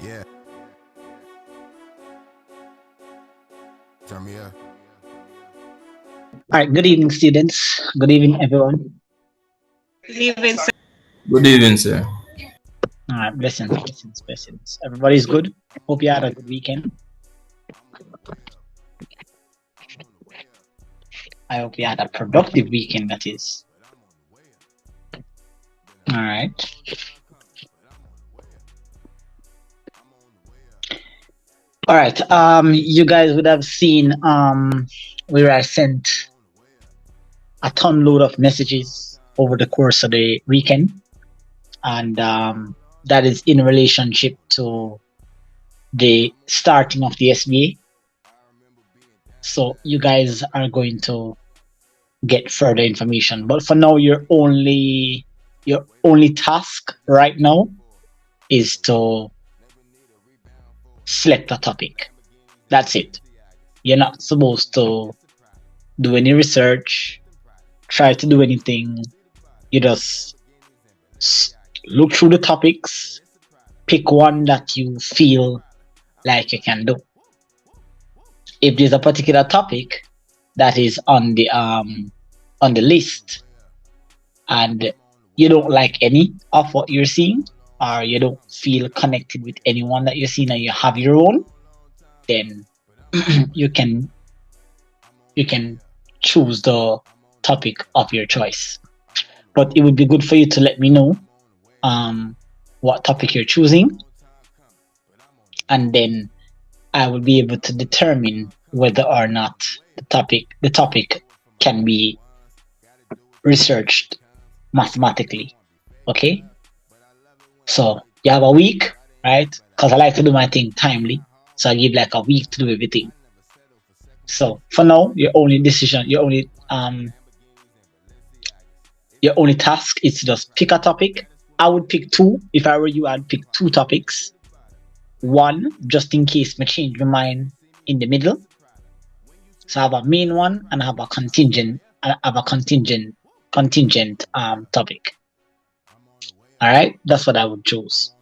Yeah. Turn me up. All right, good evening, students. Good evening, everyone. Good evening, sir. Good evening, sir. All right, blessings. Everybody's good. Hope you had a good weekend. I hope you had a productive weekend, that is. All right. All right. You guys would have seen where I sent a ton load of messages over the course of the weekend, and that is in relationship to the starting of the SBA. So you guys are going to get further information, but for now, your only task right now is to select a topic. That's it. You're not supposed to do any research, try to do anything. You just look through the topics, pick one that you feel like you can do. If there's a particular topic that is on the list and you don't like any of what you're seeing, or you don't feel connected with anyone that you're seeing and you have your own, then you can choose the topic of your choice. But it would be good for you to let me know what topic you're choosing, and then I will be able to determine whether or not the topic can be researched mathematically. Okay? So you have a week, right? Because I like to do my thing timely. So I give like a week to do everything. So for now, your only task is to just pick a topic. I would pick two. If I were you, I'd pick two topics. One, just in case I change my mind in the middle. So I have a main one and I have a contingent topic. All right, that's what I would choose.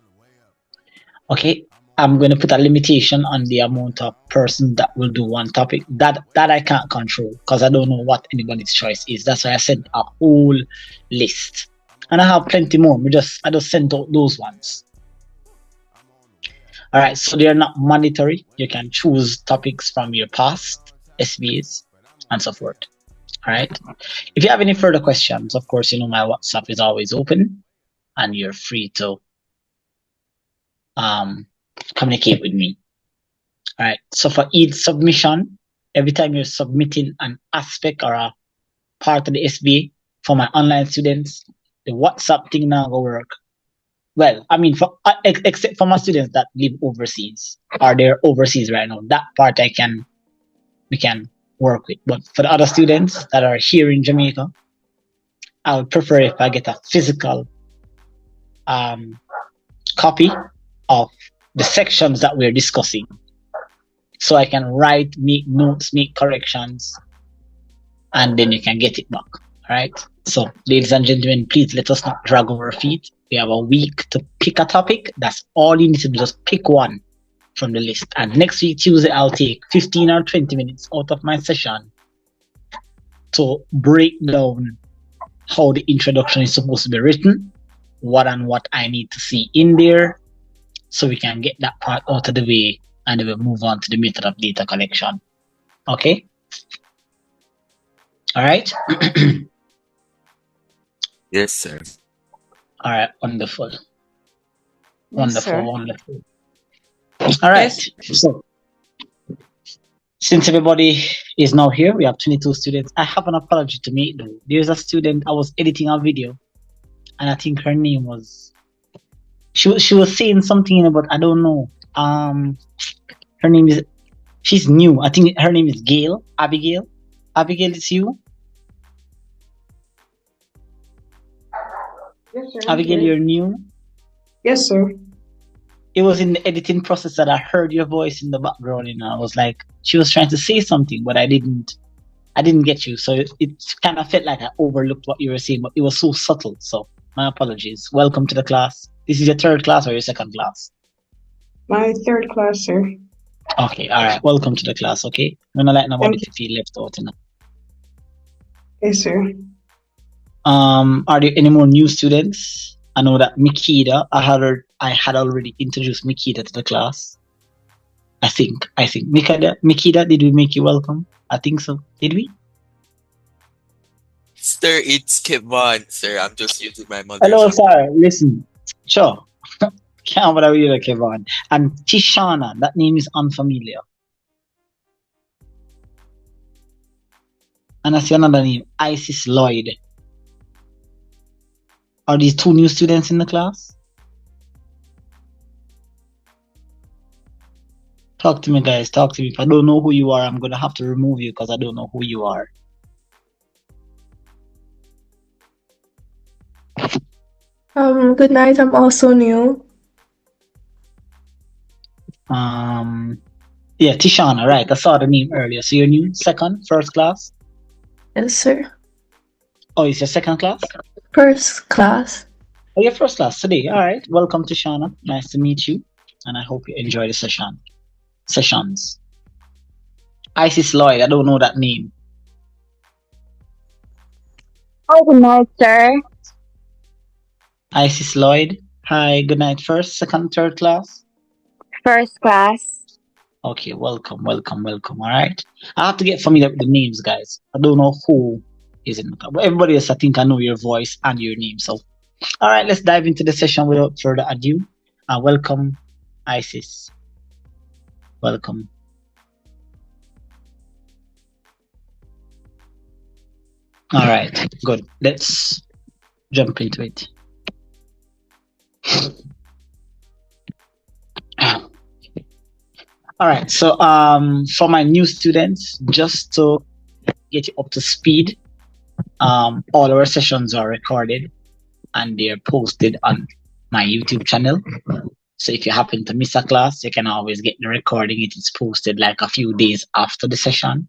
Okay, I'm going to put a limitation on the amount of person that will do one topic. That I can't control because I don't know what anybody's choice is. That's why I sent a whole list, and I have plenty more. I just sent out those ones. All right, so they are not mandatory. You can choose topics from your past SBAs and so forth. All right. If you have any further questions, of course, you know my WhatsApp is always open, and you're free to communicate with me. All right. So for each submission, every time you're submitting an aspect or a part of the SBA for my online students, the WhatsApp thing now will work. Well, I mean, except for my students that live overseas or they're overseas right now, that part we can work with. But for the other students that are here in Jamaica, I would prefer if I get a physical copy of the sections that we're discussing, so I can write, make notes, make corrections, and then you can get it back. All right. So, ladies and gentlemen, please let us not drag our feet. We have a week to pick a topic. That's all you need to do. Just pick one from the list. And next week, Tuesday, I'll take 15 or 20 minutes out of my session to break down how the introduction is supposed to be written, what I need to see in there, so we can get that part out of the way and then we'll move on to the method of data collection. Okay? All right? Yes, sir. All right, wonderful. Yes, Wonderful, sir. wonderful. All right. Yes. So, since everybody is now here, we have 22 students. I have an apology to make though. There's a student, I was editing a video, and I think her name was, she was saying something, but I don't know. Her name is, she's new. I think her name is Gail, Abigail. Abigail, it's you? Yes, sir. Abigail, you're new? Yes, sir. It was in the editing process that I heard your voice in the background, and I was like, she was trying to say something, but I didn't get you. So it kind of felt like I overlooked what you were saying, but it was so subtle. So my apologies. Welcome to the class. This is your third class or your second class? My third class, sir. Okay, all right. Welcome to the class, okay? We're not like nobody Thank to feel left out, you know. Yes, sir. Are there any more new students? I know that Mikita, I had already introduced Mikita to the class. I think Mikita, did we make you welcome? I think so. Did we? Sir, it's Kevon, sir. I'm just using my mother's Hello, name. sir. Listen, sure. Can't bother with you, Kevon. And Tishana, that name is unfamiliar. And I see another name, Isis Lloyd. Are these two new students in the class? Talk to me, guys. Talk to me. If I don't know who you are, I'm going to have to remove you because I don't know who you are. Good night. I'm also new. Yeah, Tishana, right. I saw the name earlier. So you're new? Second? First class? Yes, sir. Oh, it's your second class? First class. Oh, your first class today. All right. Welcome, Tishana. Nice to meet you. And I hope you enjoy the sessions. Isis Lloyd, I don't know that name. Oh, good night, sir. Isis Lloyd. Hi, good night. First, second, third class? First class. Okay, welcome. All right. I have to get familiar with the names, guys. I don't know who is in the club. But everybody else, I think I know your voice and your name. So, all right, let's dive into the session without further ado. Welcome, Isis. Welcome. All right, good. Let's jump into it. All right, so for my new students, just to get you up to speed, all our sessions are recorded and they're posted on my YouTube channel. So if you happen to miss a class, you can always get the recording. It is posted like a few days after the session.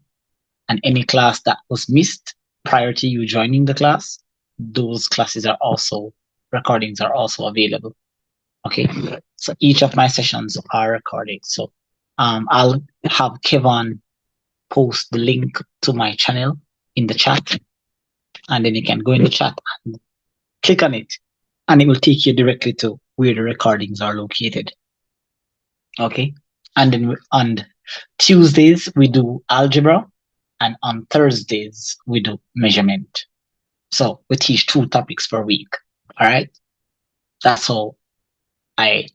And any class that was missed prior to you joining the class, those classes are also, recordings are also available. Okay, so each of my sessions are recorded. So I'll have Kevon post the link to my channel in the chat, and then you can go in the chat and click on it, and it will take you directly to where the recordings are located. Okay, and then on Tuesdays we do algebra, and on Thursdays we do measurement. So we teach 2 topics per week. All right, that's how I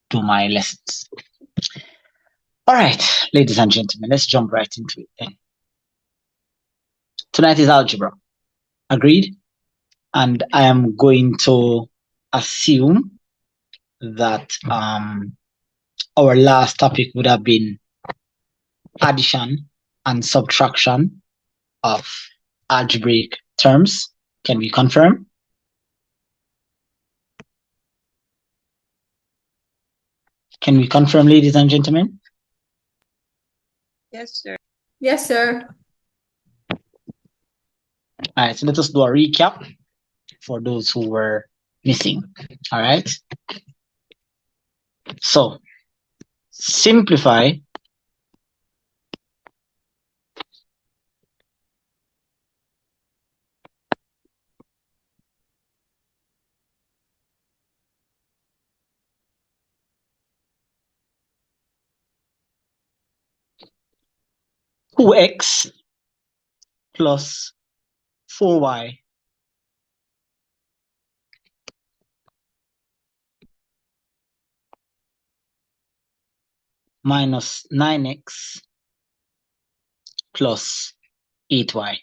do my lessons. All right, ladies and gentlemen, let's jump right into it then. Tonight is algebra. Agreed? And I am going to assume that our last topic would have been addition and subtraction of algebraic terms. Can we confirm? Can we confirm, ladies and gentlemen? Yes, sir. Yes, sir. All right, so let us do a recap for those who were missing. All right. So simplify two x plus 4y minus 9x plus 8y.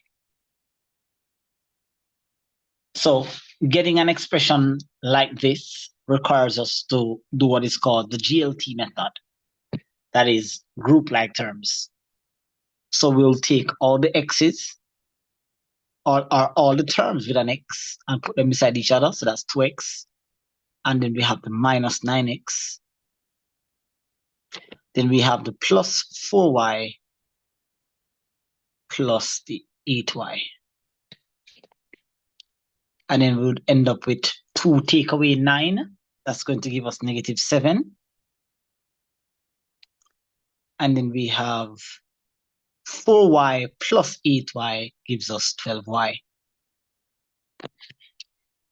So getting an expression like this requires us to do what is called the GLT method. That is group-like terms. So we'll take all the x's or all the terms with an x and put them beside each other. So that's 2x. And then we have the minus 9x. Then we have the plus 4y plus the 8y. And then we would end up with 2 take away 9. That's going to give us negative 7. And then we have 4y plus 8y gives us 12y.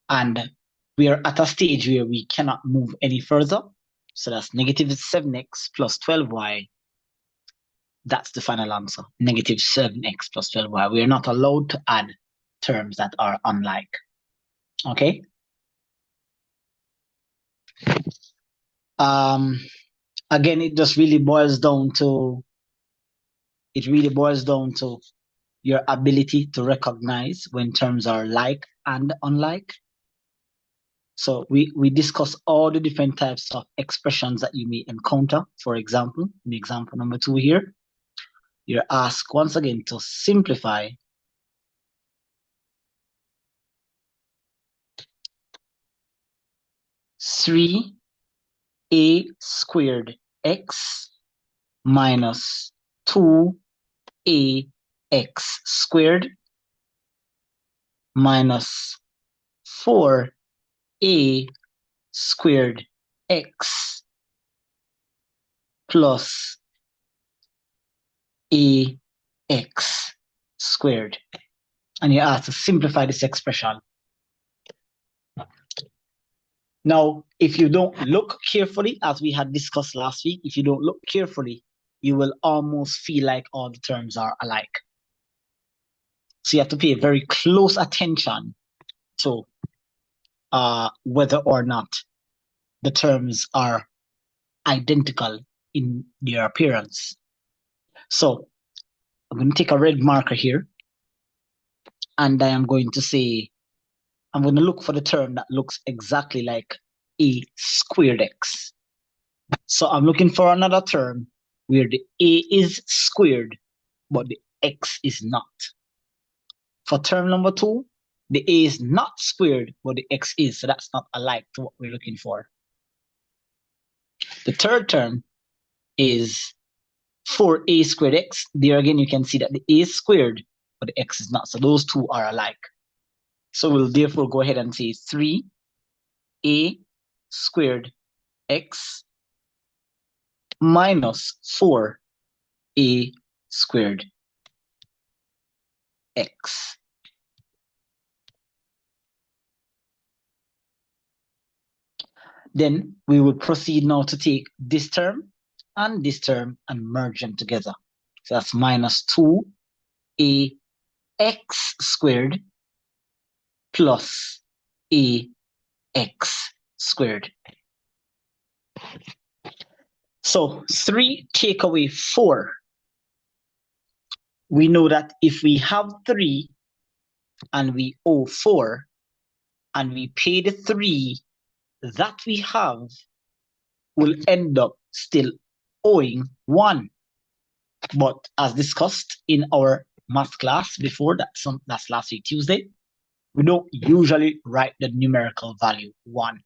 And we are at a stage where we cannot move any further. So that's negative 7x plus 12y. That's the final answer, negative 7x plus 12y. We are not allowed to add terms that are unlike. Okay? Again, it really boils down to your ability to recognize when terms are like and unlike. So we discuss all the different types of expressions that you may encounter. For example, in example number 2 here, you're asked once again to simplify (3) a squared x minus 2 ax squared minus 4a squared x plus ax squared. And you have to simplify this expression. Now, if you don't look carefully, as we had discussed last week, if you don't look carefully, you will almost feel like all the terms are alike. So you have to pay very close attention to whether or not the terms are identical in their appearance. So I'm going to take a red marker here, and I am going to say, I'm going to look for the term that looks exactly like a squared x. So I'm looking for another term where the a is squared, but the x is not. For term number 2, the a is not squared, but the x is. So that's not alike to what we're looking for. The third term is 4a squared x. There again, you can see that the a is squared, but the x is not. So those two are alike. So we'll therefore go ahead and say 3a squared x minus 4a squared x. Then we will proceed now to take this term and merge them together. So that's minus 2ax squared plus ax squared. So 3 take away 4. We know that if we have 3 and we owe 4 and we pay the 3 that we have, will end up still owing 1. But as discussed in our math class before, that's last week Tuesday, we don't usually write the numerical value 1.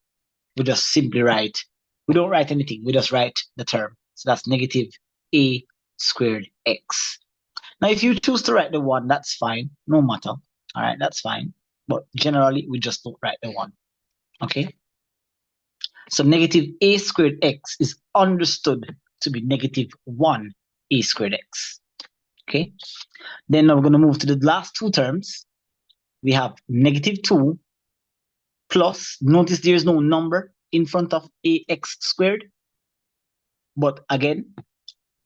We just simply write, we don't write anything, we just write the term. So that's negative a squared x. Now, if you choose to write the 1, that's fine, no matter. All right, that's fine. But generally, we just don't write the 1. Okay? So negative a squared x is understood to be negative 1a squared x. Okay? Then now we're going to move to the last 2 terms. We have negative 2 plus, notice there's no number in front of ax squared. But again,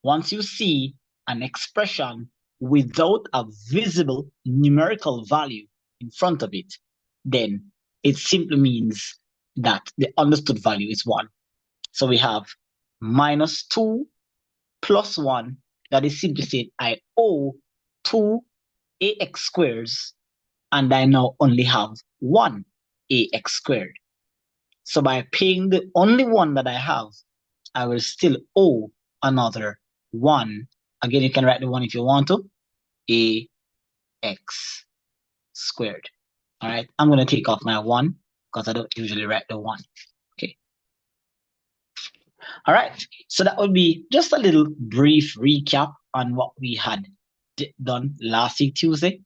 once you see an expression without a visible numerical value in front of it, then it simply means that the understood value is 1. So we have minus 2 plus 1. That is simply saying I owe 2 ax squares, and I now only have 1 ax squared. So by paying the only 1 that I have, I will still owe another 1. Again, you can write the 1 if you want to. Ax squared. All right, I'm going to take off my 1 because I don't usually write the 1. Okay. All right, so that would be just a little brief recap on what we had done last week Tuesday.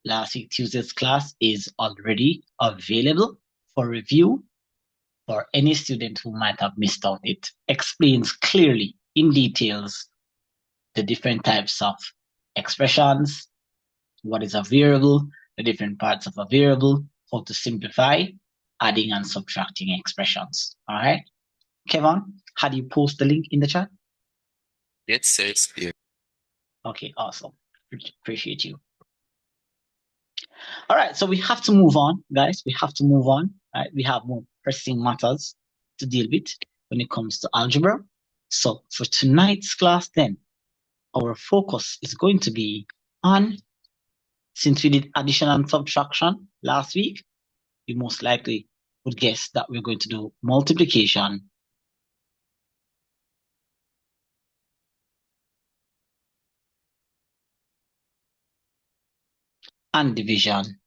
Last week Tuesday's class is already available for review for any student who might have missed out. It explains clearly in details the different types of expressions, what is a variable, the different parts of a variable, how to simplify, adding and subtracting expressions. All right. Kevin, how do you post the link in the chat? Yes, sir. It's here. Okay, awesome. Appreciate you. All right, so we have to move on, guys. We have to move on. Right? We have more pressing matters to deal with when it comes to algebra. So for tonight's class, then, our focus is going to be on, since we did addition and subtraction last week, you most likely would guess that we're going to do multiplication and division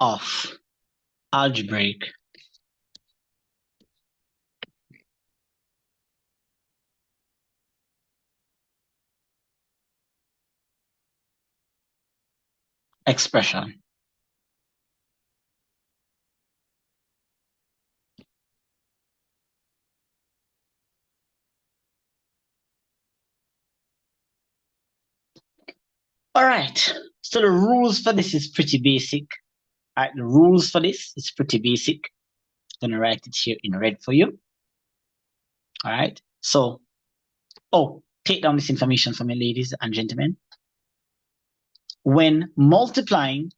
of algebraic expression. All right, so the rules for this is pretty basic. All right, the rules for this is pretty basic. I'm gonna write it here in red for you. All right, so, take down this information for me, ladies and gentlemen. When multiplying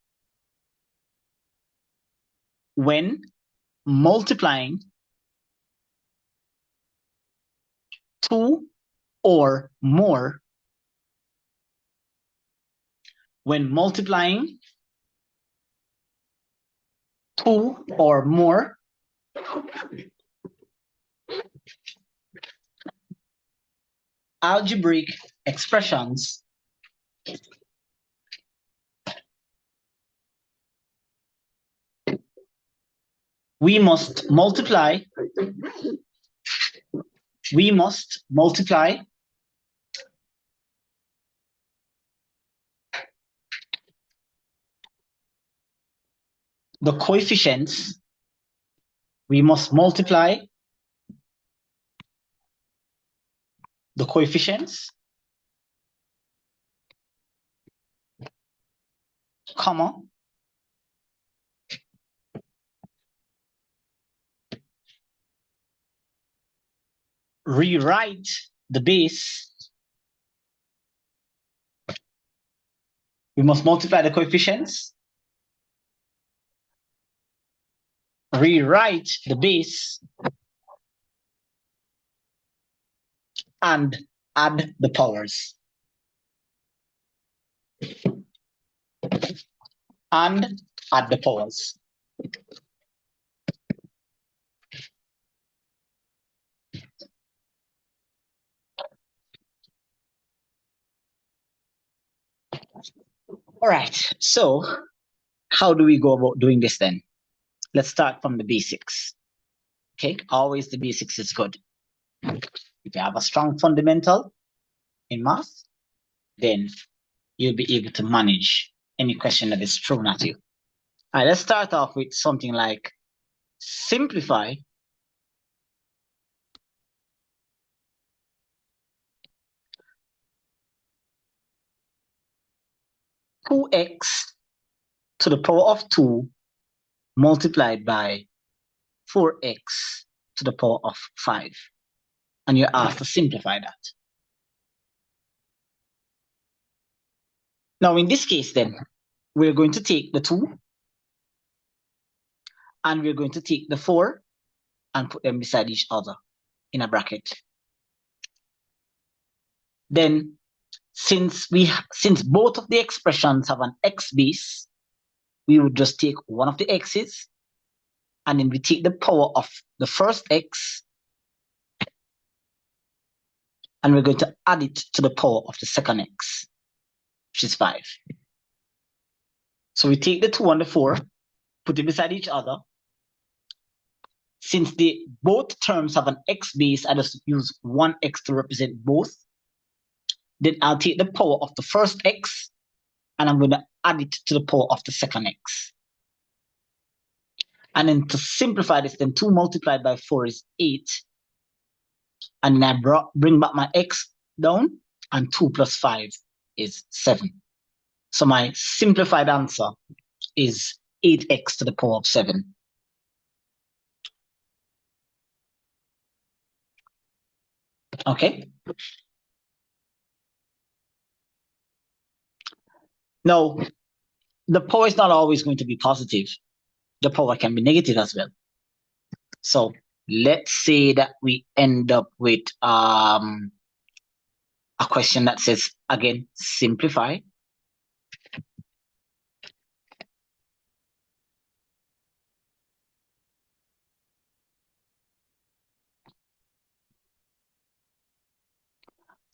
two or more, when multiplying two or more algebraic expressions, we must multiply the coefficients. We must multiply the coefficients, comma, rewrite the base. We must multiply the coefficients, rewrite the base, and add the powers. And add the powers. All right, so how do we go about doing this then? Let's start from the basics. Okay, always the basics is good. If you have a strong fundamental in math, then you'll be able to manage any question that is thrown at you. All right, let's start off with something like simplify two x to the power of 2 multiplied by 4x to the power of 5. And you're asked to simplify that. Now, in this case, then, we're going to take the 2 and we're going to take the 4 and put them beside each other in a bracket. Then, since both of the expressions have an x base, we would just take one of the x's and then we take the power of the first x and we're going to add it to the power of the second x, which is 5. So we take the 2 and the 4, put it beside each other. Since both terms have an x base, I just use one x to represent both. Then I'll take the power of the first x and I'm going to add it to the power of the second x. And then to simplify this, then 2 multiplied by 4 is 8. And then I bring back my x down, and 2 plus 5 is 7. So my simplified answer is 8x to the power of 7. Okay. Now, the power is not always going to be positive. The power can be negative as well. So let's say that we end up with a question that says, again, simplify.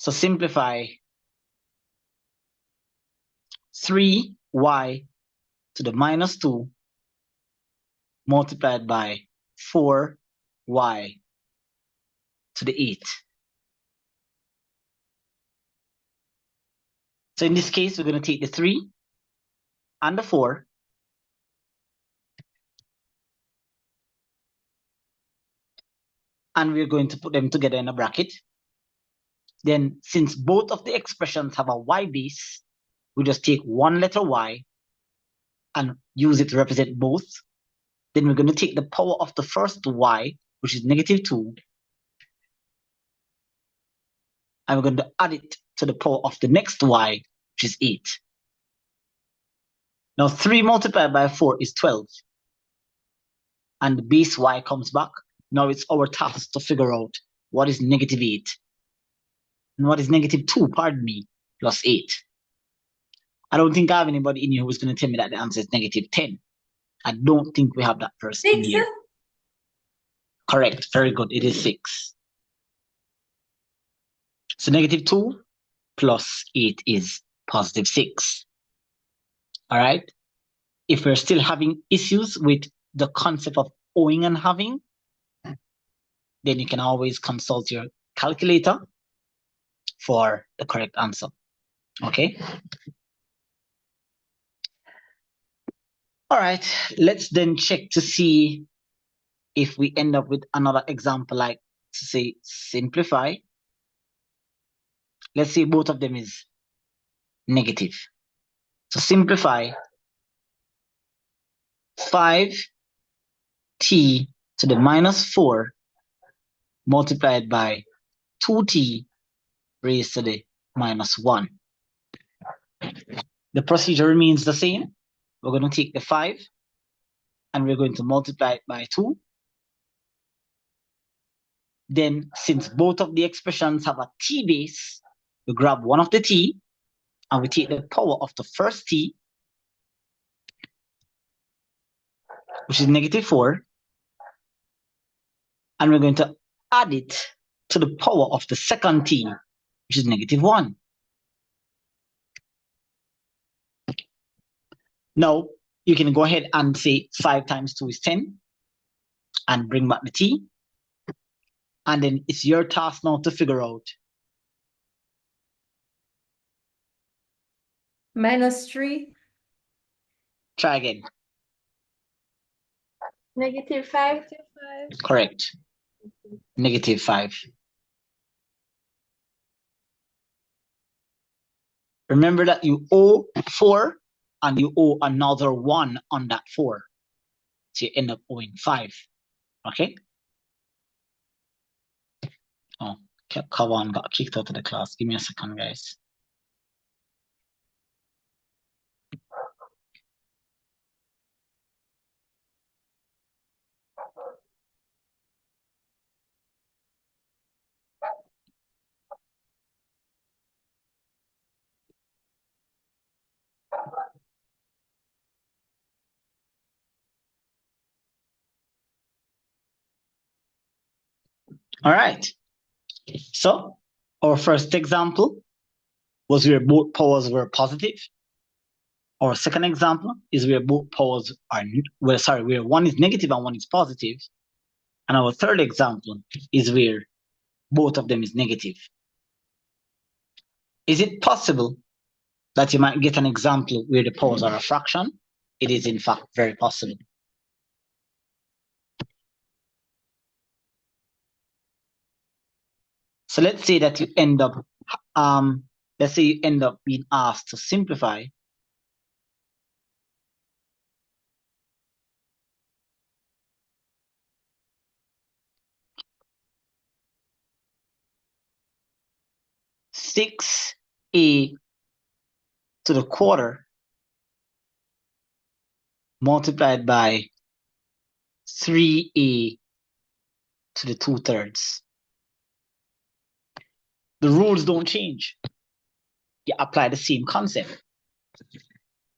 So simplify 3y to the minus 2 multiplied by 4y to the 8. So in this case, we're going to take the 3 and the 4, and we're going to put them together in a bracket. Then, since both of the expressions have a y base, we just take one letter y and use it to represent both. Then we're going to take the power of the first y, which is negative 2, and we're going to add it to the power of the next y, which is 8. Now 3 multiplied by 4 is 12. And the base y comes back. Now it's our task to figure out what is negative 8. And what is negative 2, pardon me, plus 8. I don't think I have anybody in here who's going to tell me that the answer is negative 10. I don't think we have that person in here. Correct. Very good. It is 6. So negative 2 plus 8 is positive 6. All right. If we're still having issues with the concept of owing and having, then you can always consult your calculator for the correct answer. Okay. All right. Let's then check to see if we end up with another example, like to say simplify. Let's say both of them is negative. So simplify 5t to the minus 4 multiplied by 2t raised to the minus 1. The procedure remains the same. We're going to take the 5 and we're going to multiply it by 2. Then, since both of the expressions have a t base, we grab one of the t and we take the power of the first t, which is negative 4, and we're going to add it to the power of the second t, which is negative 1. Now, you can go ahead and say 5 times 2 is 10 and bring back the t. And then it's your task now to figure out. Minus 3. Try again. Negative 5. Correct. Negative 5. Remember that you owe 4 and you owe another 1 on that 4. So you end up owing 5. Okay? Oh, Kawan got kicked out of the class. Give me a second, guys. All right. So our first example was where both powers were positive. Our second example is where both powers are, where one is negative and one is positive. And our third example is where both of them is negative. Is it possible that you might get an example where the powers are a fraction? It is in fact very possible. So let's say that you end up, let's say you end up being asked to simplify. Six a to the quarter multiplied by 3a to the 2/3. The rules don't change. You apply the same concept.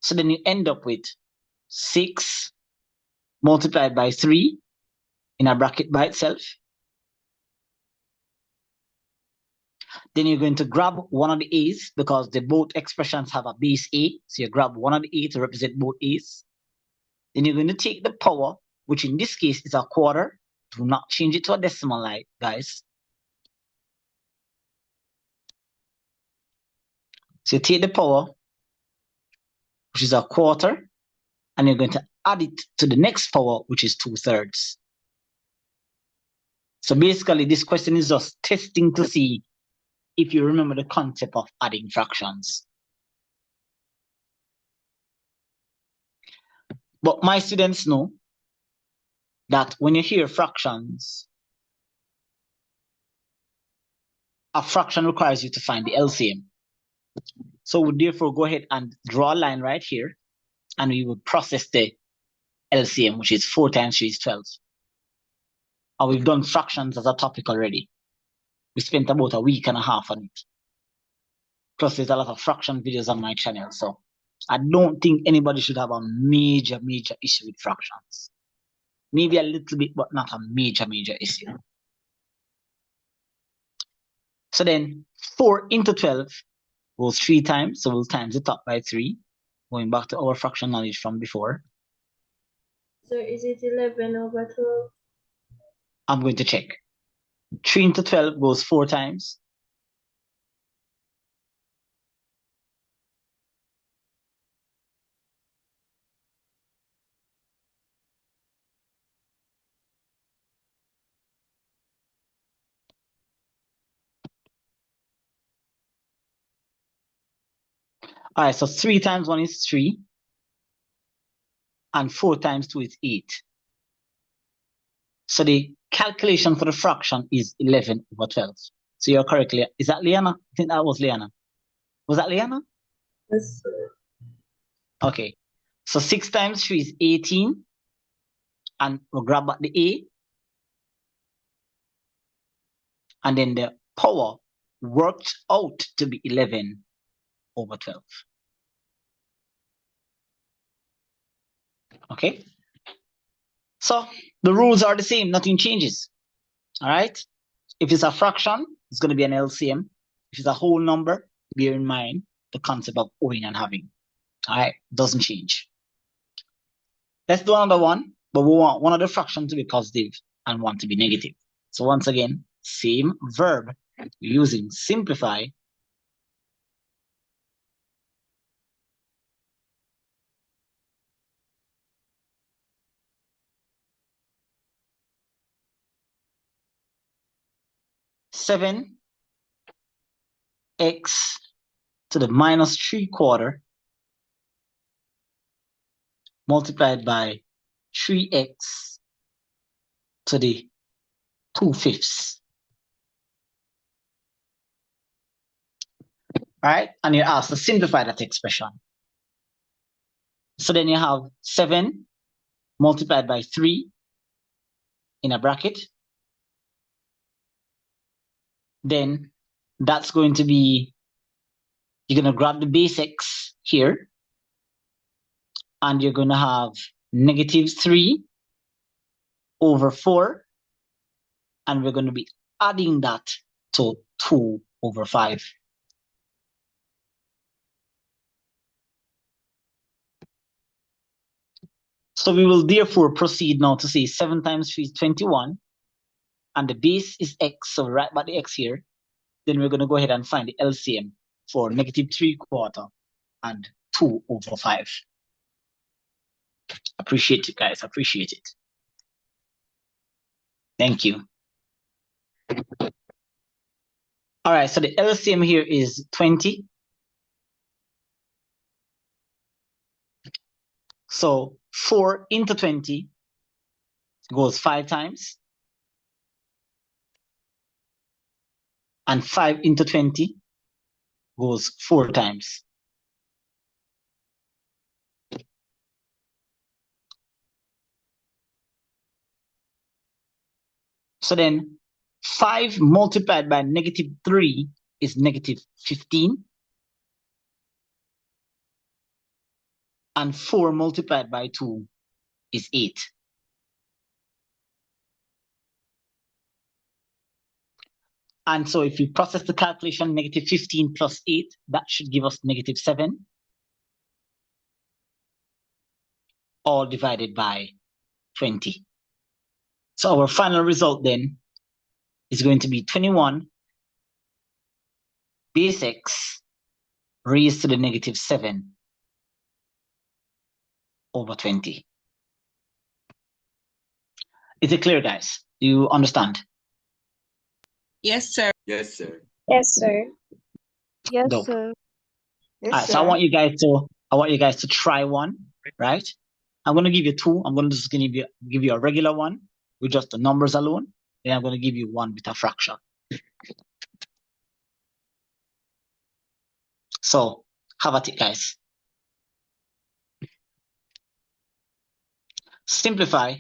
So then you end up with 6 multiplied by 3 in a bracket by itself. Then you're going to grab one of the a's because the both expressions have a base a. So you grab one of the a to represent both a's. Then you're going to take the power, which in this case is a quarter. Do not change it to a decimal line, guys. So you take the power, which is a quarter, and you're going to add it to the next power, which is 2/3. So basically, this question is just testing to see if you remember the concept of adding fractions. But my students know that when you hear fractions, a fraction requires you to find the LCM. So we therefore go ahead and draw a line right here, and we would process the LCM, which is 4 times 3 is 12. And we've done fractions as a topic already. We spent about a week and a half on it. Plus, there's a lot of fraction videos on my channel, so I don't think anybody should have a major issue with fractions. Maybe a little bit, but not a major issue. So then 4 into 12 goes 3 times, so we'll times it up by 3, going back to our fraction knowledge from before. So is it 11 over 12? I'm going to check. 3 into 12 goes 4 times. All right, so 3 times 1 is 3, and 4 times 2 is 8. So the calculation for the fraction is 11 over 12. So you're correct. Is that Liana? I think that was Liana. Was that Liana? Yes, sir. Okay. So 6 times 3 is 18. And we'll grab back the A. And then the power worked out to be 11 over 12. Okay. So the rules are the same. Nothing changes. All right. If it's a fraction, it's going to be an LCM. If it's a whole number, bear in mind the concept of owing and having. All right. Doesn't change. Let's do another one, but we want one of the fractions to be positive and one to be negative. So once again, same verb using simplify. Seven x to the minus 3/4 multiplied by 3x to the 2/5. All right, and you're asked to simplify that expression. So then you have 7 multiplied by 3 in a bracket. Then that's going to be, you're going to grab the base x here, and you're going to have negative 3 over 4, and we're going to be adding that to 2 over 5. So we will therefore proceed now to say 7 times 3 is 21, and the base is x, so right back the x here. Then we're going to go ahead and find the LCM for negative 3/4 and 2 over 5. Appreciate it, guys. Appreciate it. Thank you. All right, so the LCM here is 20. So 4 into 20 goes 5 times. And 5 into 20 goes 4 times. So then 5 multiplied by negative 3 is negative 15. And 4 multiplied by 2 is 8. And so if we process the calculation, negative 15 plus 8, that should give us negative 7. All divided by 20. So our final result then is going to be 21 base x raised to the negative 7 over 20. Is it clear, guys? Do you understand? Yes, sir. Yes, sir. Yes, sir. Yes, Dope. sir. Yes, All right, sir. so I want you guys to try one, right? I'm going to give you two. I'm going to just give you a regular one with just the numbers alone. Then I'm going to give you one with a fraction. So have at it, guys. Simplify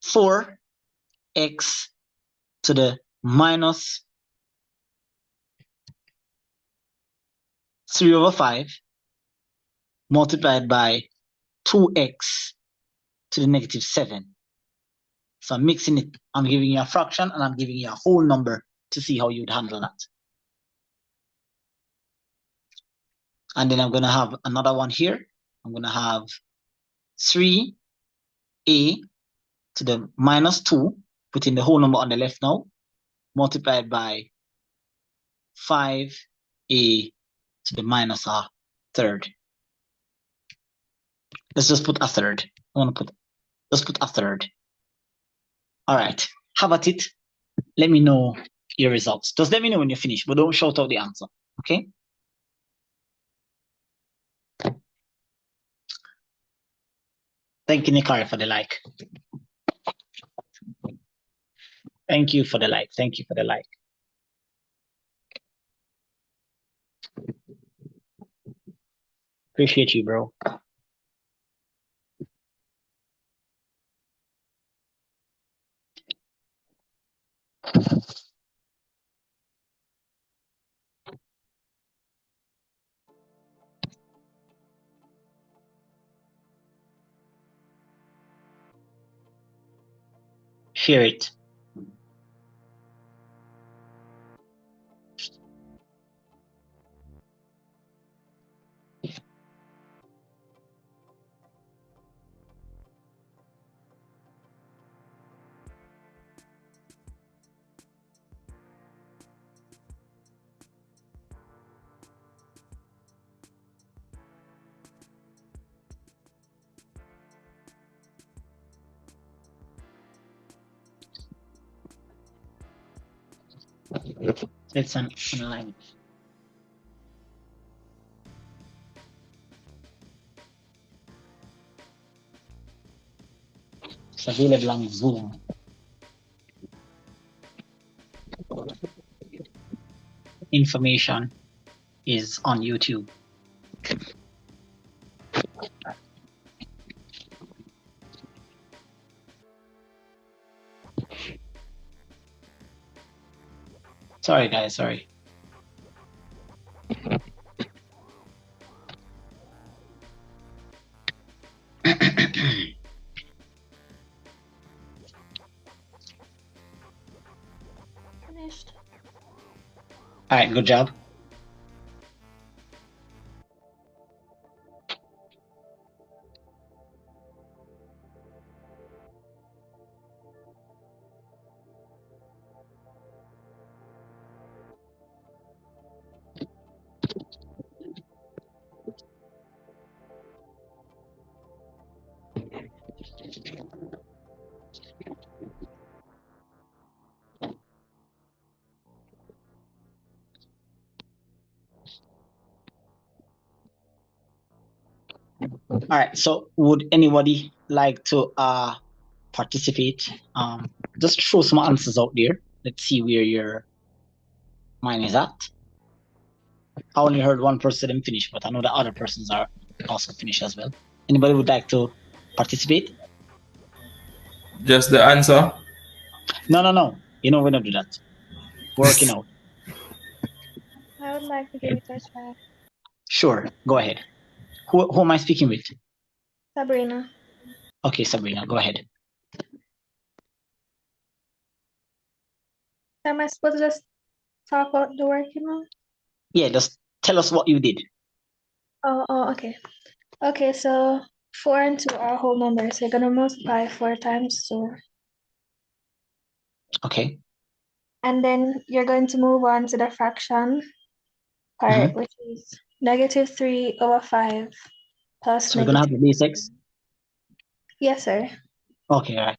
4x to the minus 3 over 5 multiplied by 2x to the negative 7. So I'm mixing it. I'm giving you a fraction and I'm giving you a whole number to see how you'd handle that. And then I'm going to have another one here. I'm going to have 3a to the minus 2, putting the whole number on the left now, multiplied by 5a to the minus a third. Let's just put a third. Let's put a third. All right. Have at it. Let me know your results. Just let me know when you're finished, but don't shout out the answer. Okay? Thank you, Nikari, for the like. Thank you for the like. Thank you for the like. Appreciate you, bro. Share it. Let's online. It's available on Zoom. Information is on YouTube. Sorry, guys. Sorry. Finished. All right. Good job. All right. So would anybody like to participate? Just throw some answers out there. Let's see where your mind is at. I only heard one person finish, but I know the other persons are also finished as well. Anybody would like to participate? Just the answer. No. You know, we're not do that. Working out. I would like to give it a try. Sure. Go ahead. Who am I speaking with? Sabrina. Okay, Sabrina, go ahead. Am I supposed to just talk about the working out? Yeah, just tell us what you did. Oh, okay. Okay, so 4 and 2 are whole numbers. So you're gonna multiply 4 times 2. Okay. And then you're going to move on to the fraction part, which is -3/5 plus So we're gonna have the basics. Yes, sir. Okay, all right.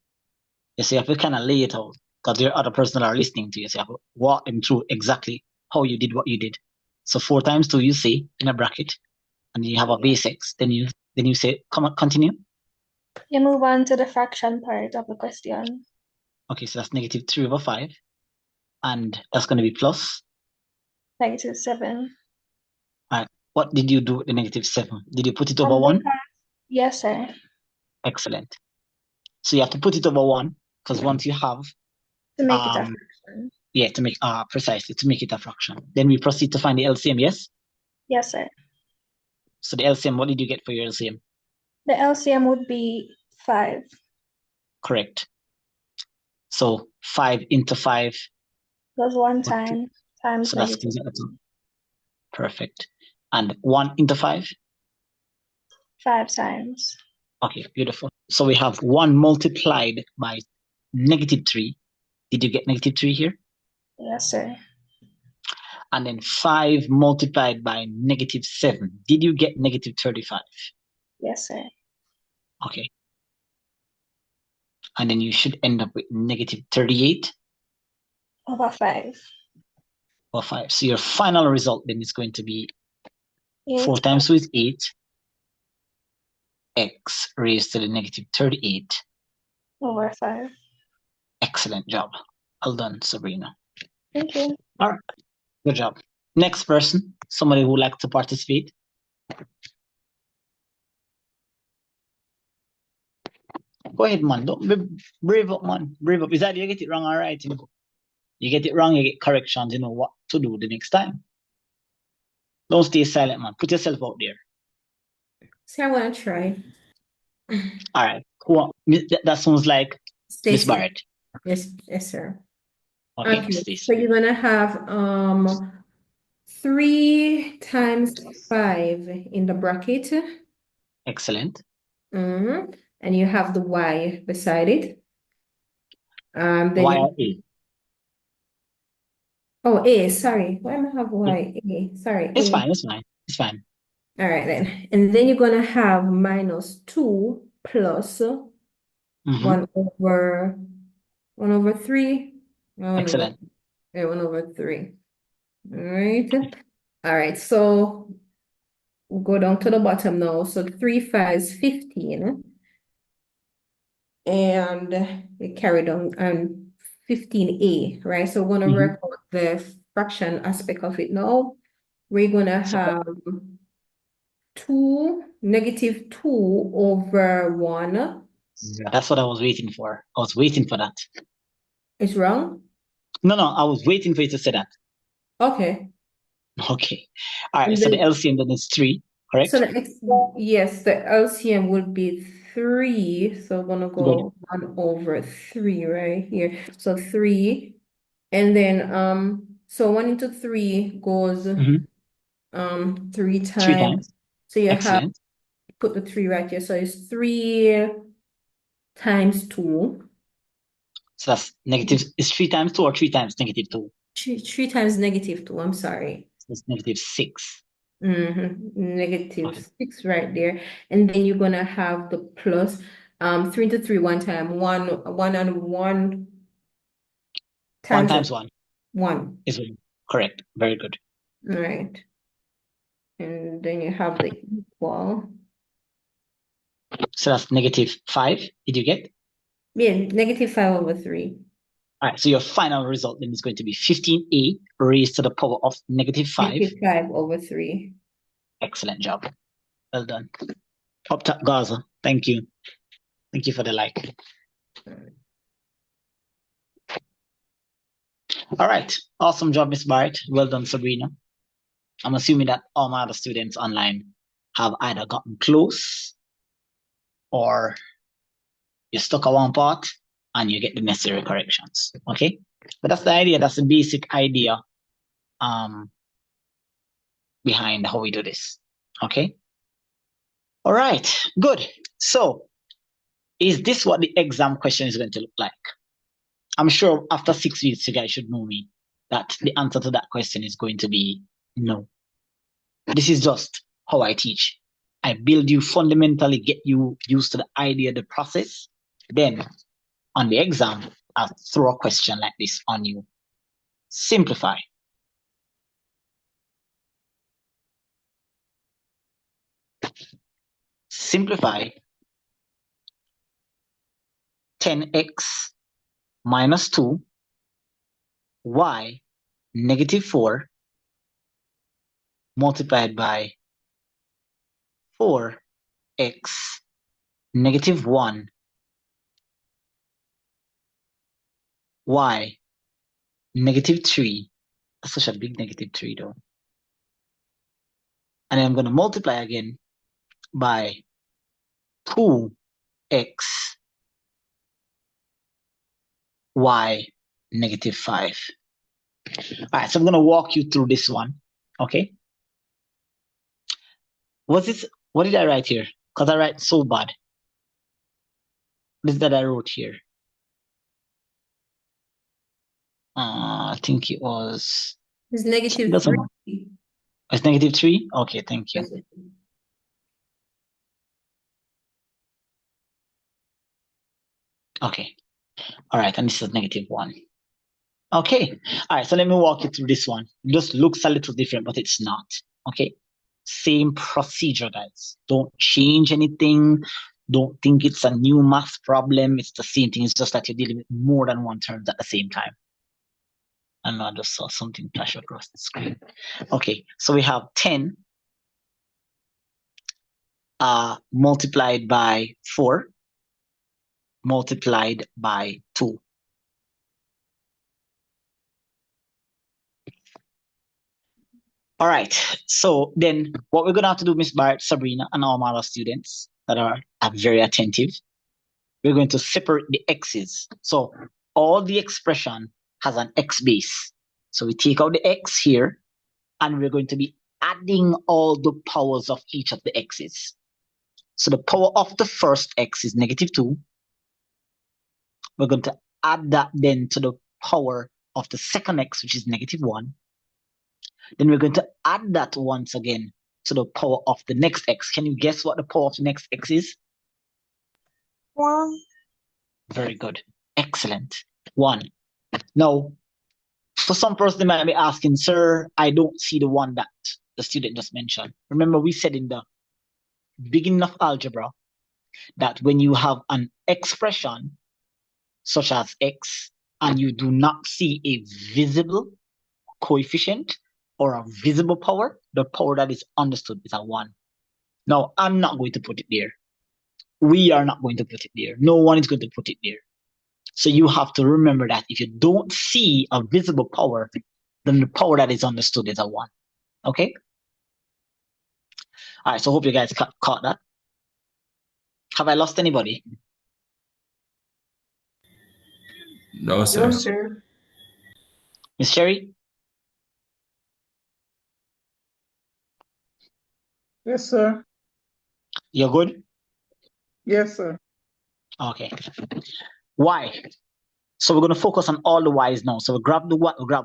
You see, you have to kind of lay it out because there are other persons that are listening to you. So you have to walk them through exactly how you did what you did. So 4 times 2 you say in a bracket, and you have a basics. Then you say, come on, continue. You move on to the fraction part of the question. Okay, so that's -3/5, and that's going to be plus -7. All right. What did you do with the -7? Did you put it over 1? Yes, sir. Excellent. So you have to put it over 1 because once you have To make it a fraction. Yeah, to make precisely to make it a fraction. Then we proceed to find the LCM. Yes. Yes, sir. So the LCM, what did you get for your LCM? The LCM would be 5. Correct. So 5 into 5. Plus 1 time times So that's -2. perfect. And 1 into 5? 5 times. Okay, beautiful. So we have 1 multiplied by -3. Did you get -3 here? Yes, sir. And then 5 multiplied by -7. Did you get -35? Yes, sir. Okay. And then you should end up with -38 over 5. Over 5. So your final result then is going to be 8 4 times 2 is 8. X raised to the -38 over 5. Excellent job. Well done, Sabrina. Thank you. All right. Good job. Next person, somebody who would like to participate. Go ahead, man. Don't be brave up, man. Brave up. Is that you get it wrong or right? You get it wrong, you get corrections, you know what to do the next time. Don't stay silent, man. Put yourself out there. So I want to try. All right. That sounds like Miss Stacey. Barrett. Yes, sir. Okay, Okay, Stacey. so you're gonna have 3 times 5 in the bracket. Excellent. And you have the y beside it. Then Y or A? Oh, A, sorry. Why am I have y? A, sorry. It's A. fine, it's fine. It's fine. All right, then. And then you're gonna have -2 plus 1 over 3. Excellent. 1 over 3. All right. All right, so we'll go down to the bottom now. So 3 5 is 15. And it carried on 15A, right? So we're gonna work out the fraction aspect of it now. We're gonna have -2 over 1. That's what I was waiting for. I was waiting for that. It's wrong? No, I was waiting for you to say that. Okay. Okay. All right, so the LCM then is 3, correct? So yes, the LCM would be 3. So we're gonna go 1 over 3 right here. So 3. And then so 1 into 3 goes 3 times. 3 times. So you Excellent. have put the 3 right here. So it's 3 times 2. So that's negative. Is 3 times 2 or 3 times -2? 3 times -2. I'm sorry. So it's -6. -6 right there. And then you're gonna have the plus 3 into 3 one time. 1 and 1 1 times 1. 1 is 1. Correct. Very good. Right. And then you have the equal. So that's negative 5. Did you get? Yeah, negative 5 over 3. All right, so your final result then is going to be 15a raised to the power of negative 5. Negative 5 over 3. Excellent job. Well done. Up top, Gaza. Thank you. Thank you for the like. All right. Awesome job, Miss Barrett. Well done, Sabrina. I'm assuming that all my other students online have either gotten close or you stuck at one part and you get the necessary corrections. Okay? But that's the idea. That's the basic idea behind how we do this. Okay? All right. Good. So, is this what the exam question is going to look like? I'm sure after 6 weeks, you guys should know me that the answer to that question is going to be no. This is just how I teach. I build you fundamentally, get you used to the idea, the process. Then on the exam, I'll throw a question like this on you. Simplify. Simplify 10x minus 2 y negative 4 multiplied by 4x negative 1 y negative 3. That's such a big negative 3 though. And then I'm going to multiply again by 2x y negative 5. All right, so I'm going to walk you through this one. Okay. What did I write here? Because I write so bad. This that I wrote here. I think it was. It's negative It doesn't 3. It's negative 3? Okay, thank you. Okay. All right, and this is negative 1. Okay. All right, so let me walk you through this one. It just looks a little different, but it's not. Okay. Same procedure, guys. Don't change anything. Don't think it's a new math problem. It's the same thing. It's just that you're dealing with more than one term at the same time. I know I just saw something flash across the screen. Okay, so we have 10 multiplied by 4 multiplied by 2. All right, so then what we're going to have to do, Miss Barrett, Sabrina, and all my other students that are very attentive, we're going to separate the x's. So all the expression has an x base. So we take out the x here, and we're going to be adding all the powers of each of the x's. So the power of the first x is negative 2. We're going to add that then to the power of the second x, which is negative 1. Then we're going to add that once again to the power of the next x. Can you guess what the power of the next x is? 1. Very good. Excellent. 1. Now, for some person, they might be asking, sir, I don't see the one that the student just mentioned. Remember, we said in the beginning of algebra that when you have an expression such as x and you do not see a visible coefficient or a visible power, the power that is understood is a 1. Now, I'm not going to put it there. We are not going to put it there. No one is going to put it there. So you have to remember that if you don't see a visible power, then the power that is understood is a 1. Okay? All right, so hope you guys caught that. Have I lost anybody? No, sir. No, sir. Miss Sherry? Yes, sir. You're good? Yes, sir. Okay. Y. So we're going to focus on all the y's now. So we grab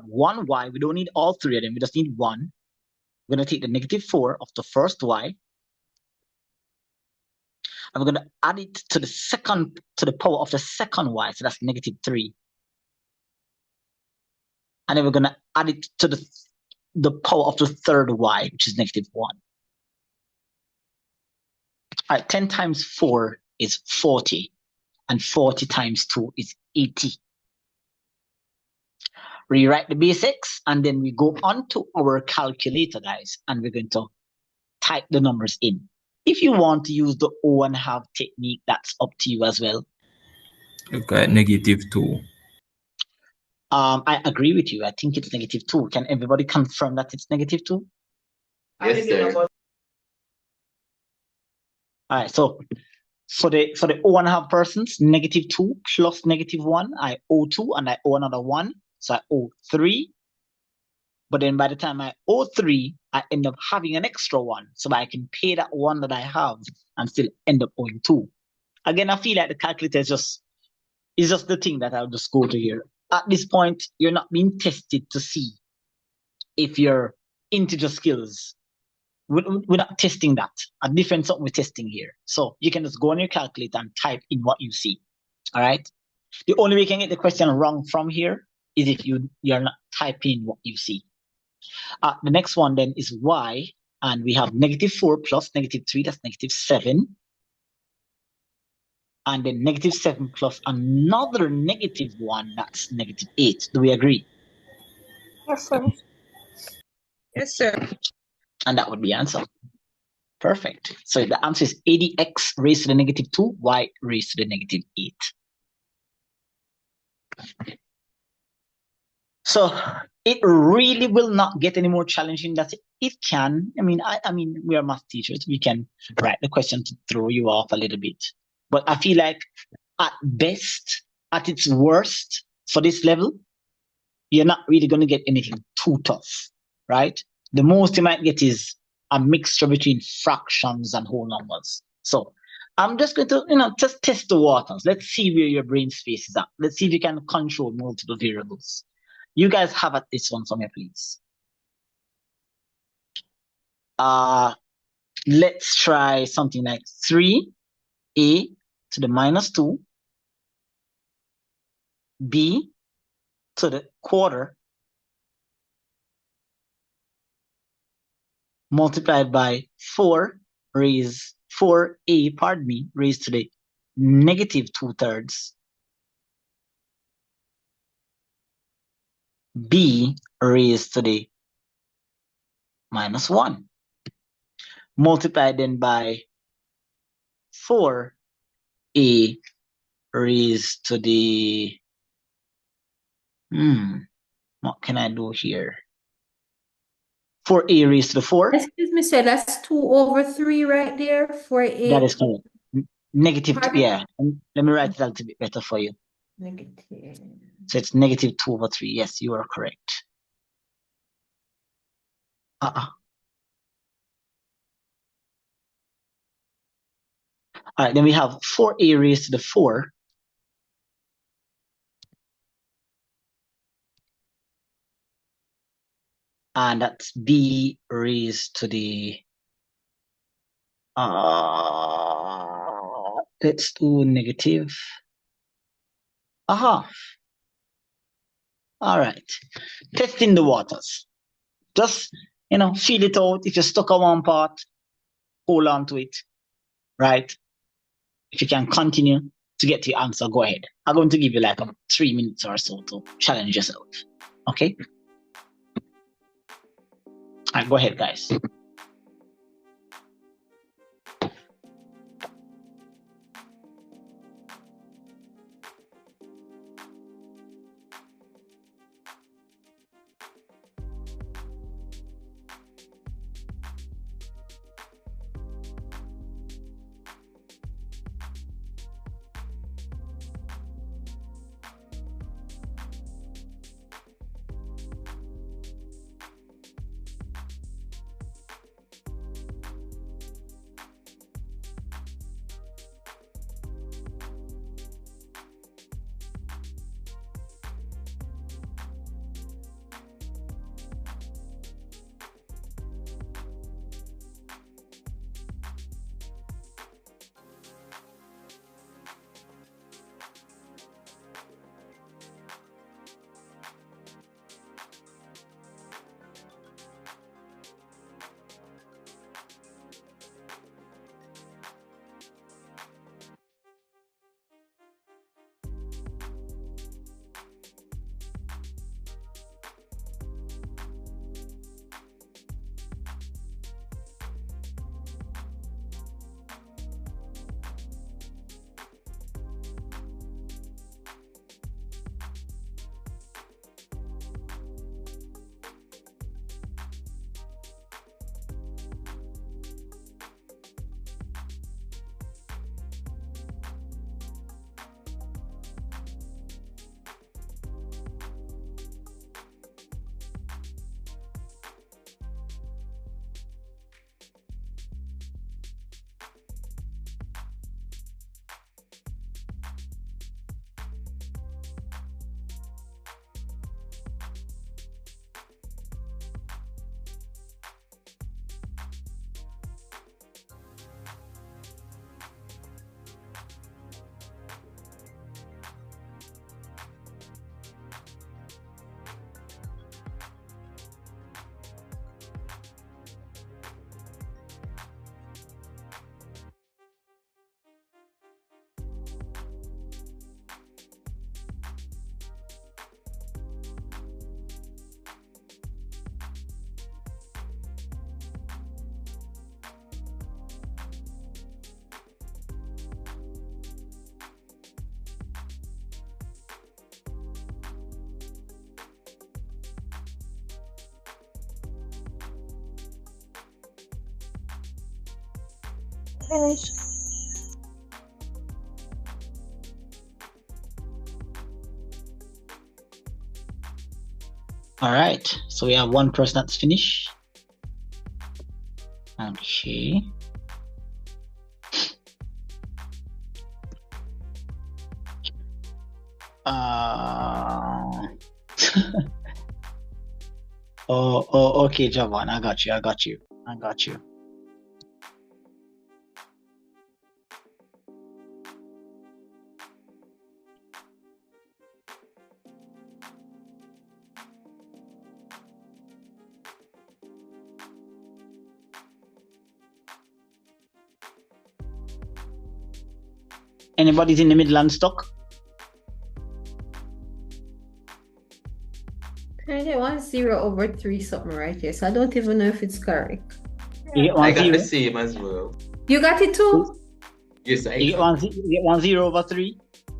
one y. We don't need all 3 of them. We just need 1. We're going to take the negative 4 of the first y. And we're going to add it to the power of the second y. So that's negative 3. And then we're going to add it to the power of the third y, which is negative 1. All right, 10 times 4 is 40, and 40 times 2 is 80. Rewrite the basics, and then we go on to our calculator, guys, and we're going to type the numbers in. If you want to use the O and half technique, that's up to you as well. Okay, -2. I agree with you. I think it's -2. Can everybody confirm that it's -2? Yes, sir. All right, so for the O and half persons, -2 plus -1, I owe 2 and I owe another 1. So I owe 3. But then by the time I owe 3, I end up having an extra 1. So I can pay that 1 that I have and still end up owing 2. Again, I feel like the calculator is just the thing that I'll just go to here. At this point, you're not being tested to see if your integer skills. We're not testing that. A different something we're testing here. So you can just go on your calculator and type in what you see. All right. The only way you can get the question wrong from here is if you're not typing what you see. The next one then is y, and we have -4 plus -3, that's -7. And then -7 plus another -1, that's -8. Do we agree? Yes, sir. Yes, sir. And that would be answer. Perfect. So the answer is 80x raised to the -2, y raised to the -8. So it really will not get any more challenging than it can. I mean, we are math teachers. We can write the question to throw you off a little bit. But I feel like at best, at its worst for this level, you're not really going to get anything too tough, right? The most you might get is a mixture between fractions and whole numbers. So I'm just going to, just test the waters. Let's see where your brain space is at. Let's see if you can control multiple variables. You guys have at this one for me, please. Let's try something like 3a to the -2, b to the quarter, multiplied by 4a, raised to the -2/3, b raised to the -1, multiplied then by 4a raised to the, what can I do here? 4a raised to the 4. Excuse me, sir, that's 2/3 right there, 4a. That is correct. Negative, Pardon? yeah. Let me write it out a bit better for you. Negative. So it's -2/3. Yes, you are correct. All right, then we have 4a raised to the 4. And that's b raised to the, let's do negative. All right. Testing the waters. Just, feel it out. If you're stuck on one part, hold on to it, right? If you can continue to get to your answer, go ahead. I'm going to give you like 3 minutes or so to challenge yourself. Okay? All right, go ahead, guys. Finished. All right, so we have one person that's finished. Okay. Okay, Javan, I got you. Anybody's in the middle and stuck? I get 1/0/3 something right here, so I don't even know if it's correct. You get I 1 got 0. the same as well. You got it too? Yes, I You get 1/0/3.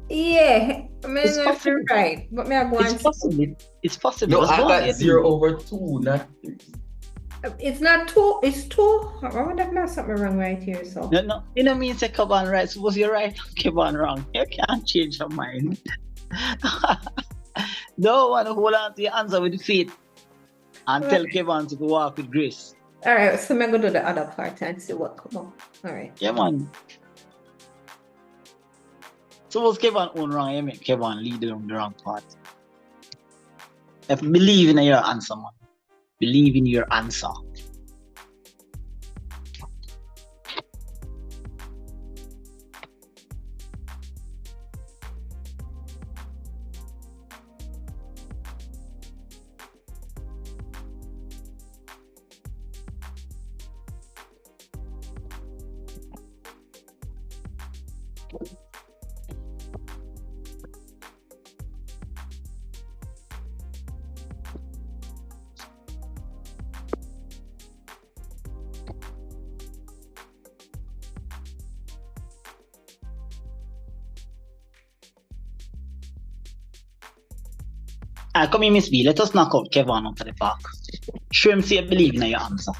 Yeah, I mean, It's if possible. you're right, but me I go It's and possible. It's possible. No, As I long got as 0/2, not 3. it's not 2, it's 2. I wonder if there's something wrong right here, so. No. You know me say Kevin right. Suppose you're right, Kevin wrong. You can't change your mind. Don't want to hold on to your answer with faith and tell Kevin to go walk with grace. All right, so I'm gonna do the other part and see what come up. All right. Yeah, man. Suppose Kevin own wrong, you make Kevin lead on the wrong part. If believe in your answer, man. Believe in your answer. Come in, Miss B. Let us knock out Kevin onto the park. Show him say believe in your answer.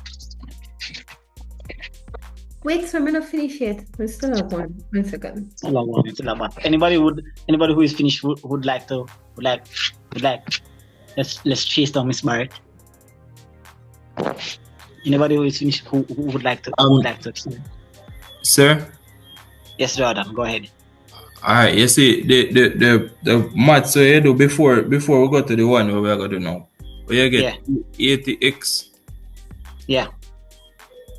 Wait, so I'm not finished yet. We still have one. 1 second. Still have one. Anybody who is finished would like. Let's chase down Miss Barrett. Anybody who is finished who would like to. Sir? Yes, Jordan. Go ahead. Alright, you see the maths so you do before we go to the one where we are going to do now. Where you get 80x. Yeah.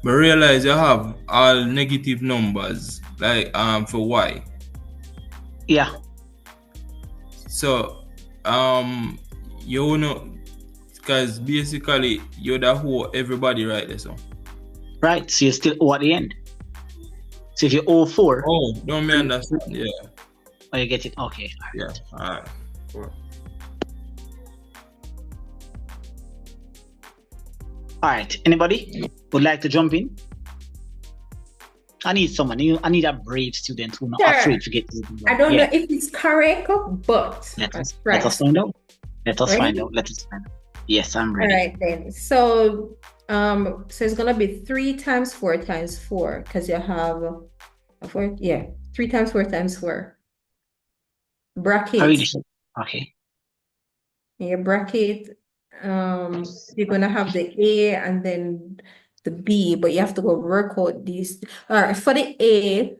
But realize you have all negative numbers like for y. Yeah. So you know, because basically you're the whole everybody right there, so. Right, so you're still O at the end. So if you owe 4. Oh, don't me understand. Yeah. Oh, you get it? Okay. Yeah. Alright. Cool. Alright. Anybody would like to jump in? I need someone. I need a brave student who's not afraid to get it. I don't know if it's correct, but let us find out. Let us find out. Yes, I'm ready. All right then. So so it's gonna be 3 times 4 times 4 because you have a 4. Yeah, 3 times 4 times 4. Bracket. Okay. Your bracket. You're gonna have the A and then the B, but you have to go work out these. All right, for the A.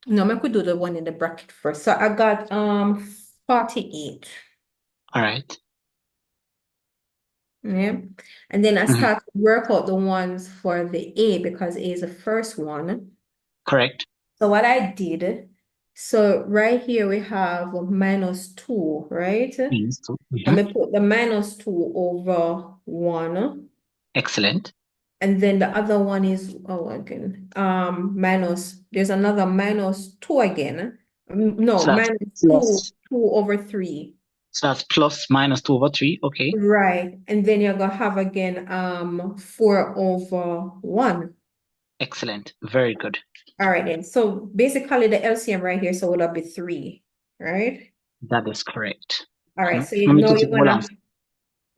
No, I could do the one in the bracket first. So I got 48. All right. Yeah, and then I start to work out the ones for the A because A is the first one. Correct. So what I did, so right here we have -2, right? I'm gonna put the -2 over 1. Excellent. And then the other one is there's another -2 again. No, So that's -2 over 3. So that's plus -2 over 3. Okay. Right. And then you're gonna have again 4 over 1. Excellent. Very good. All right then. So basically the LCM right here, so would be 3, right? That is correct. All right. So you know you're gonna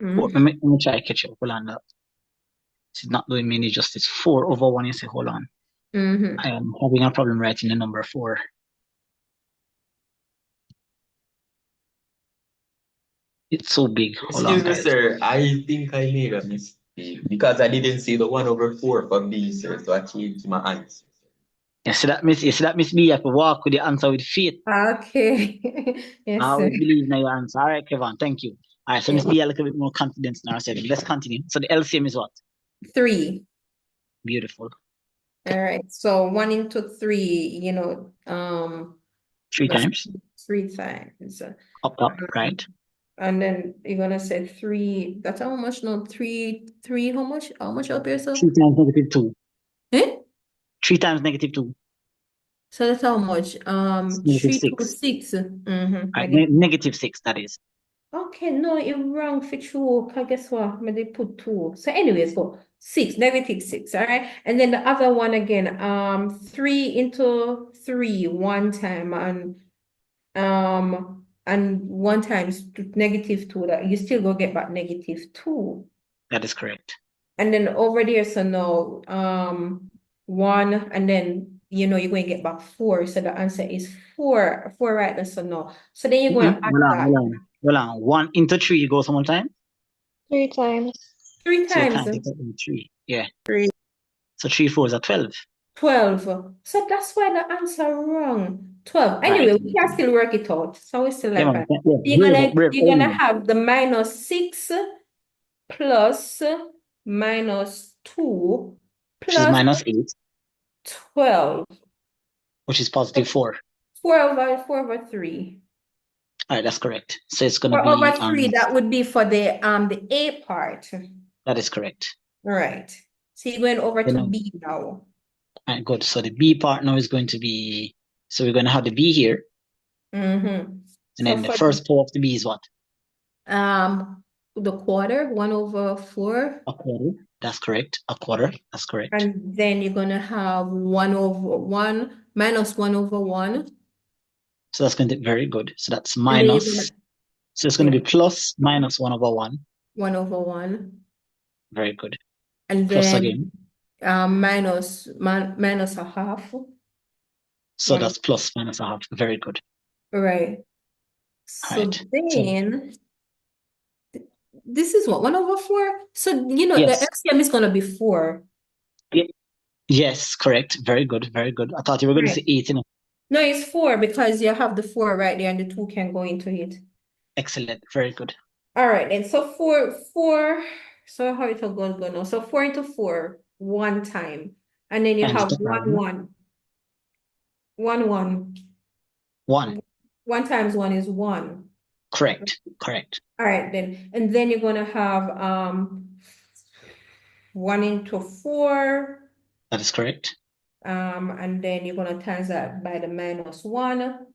let me try to catch up. Hold on. It's not doing me any justice. 4 over 1. You say, hold on. Mm-hmm. I am having a problem writing the number 4. It's so big. Hold on, Excuse me, guys. sir. I think I made a mistake because I didn't see the 1/4 from B, sir. So I changed my answer. You see that, Miss B? You have to walk with the answer with faith. Okay. Yes, I sir. always believe in your answer. All right, Kevin. Thank you. All right, so Miss B, a little bit more confidence now. So let's continue. So the LCM is what? 3. Beautiful. All right. So 1 into 3, 3 that's times. 3 times. Up, right? And then you're gonna say 3. That's how much? No, 3, how much? How much up here, so? 3 times negative 2. Eh? 3 times negative 2. So that's how much? Negative 3 to 6. 6. Mm-hmm. Right, negative 6, that is. Okay, no, you're wrong for sure. 'Cause guess what? Maybe put 2. So anyways, go 6, negative 6, all right? And then the other one again, 3 into 3 one time, and 1 times negative 2, that you still go get back negative 2. That is correct. And then over there, so now 1, and then you're going to get back 4. So the answer is 4. 4 right there, so no. So then you're going to add that. Hold on. 1 into 3 goes one time? 3 times. 3 So you times. can't take that in 3. Yeah. 3. So 3 4s are 12. 12. So that's why the answer wrong. 12. Anyway, Right. we can still work it out. So we still Yeah, like man. that. Yeah. You're gonna have the minus 6 plus minus 2 Which is plus minus 8, 12. which is positive 4. 4 over 3. All right, that's correct. So it's going to 4 be over 3, that would be for the A part. that is correct. All right. So you're going over to Then, B now. all right, good. So the B part now is going to be, so we're going to have the B here, Mm-hmm. and So then the for first part of the B is what? the quarter, 1 over 4. A quarter. That's correct. A quarter. That's correct. And then you're gonna have 1 over 1 minus 1 over 1. So that's going to be very good. So that's And then you're minus. So it's going to be plus minus 1 over 1. 1 over 1. Very good. And Plus then again. minus a half. So that's plus minus a half. Very good. Right. So Right. then this is what, 1 over 4? So Yes. the LCM is gonna be 4. Yes, correct. Very good. Very good. I thought you were going to say 8. No, it's 4 because you have the 4 right there and the 2 can go into it. Excellent. Very good. All right, and so 4, so how it will go now? So 4 into 4, 1 time. And then you And have the 1, 1. 1, 1. 1. 1 times 1 is 1. Correct. All right, then. And then you're gonna have 1 into 4. That is correct. And then you're gonna times that by the minus 1.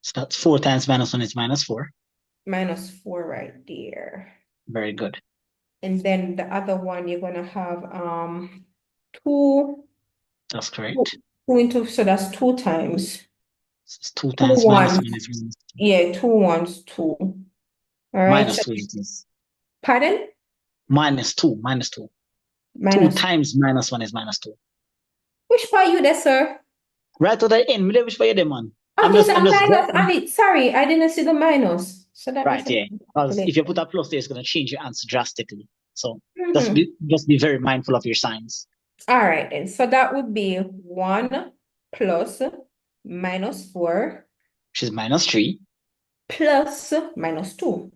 So that's 4 times minus 1 is minus 4. Minus 4 right there. Very good. And then the other one you're gonna have 2. That's correct. 2 into, so that's 2 times. So it's 2 times minus 1 is minus 2. Yeah, 2 ones, 2. All right. Minus So, 2 it is. pardon? Minus 2. 2 Minus. times minus 1 is minus 2. Which part you there, sir? Right to the end. Which part you there, man? Okay, so minus. Sorry, I didn't see the minus. So that right, means yeah. Because if you put a plus there, it's going to change your answer drastically. So Mhm. just be very mindful of your signs. All right, then. So that would be 1 plus minus 4 Which is minus 3. plus minus 2.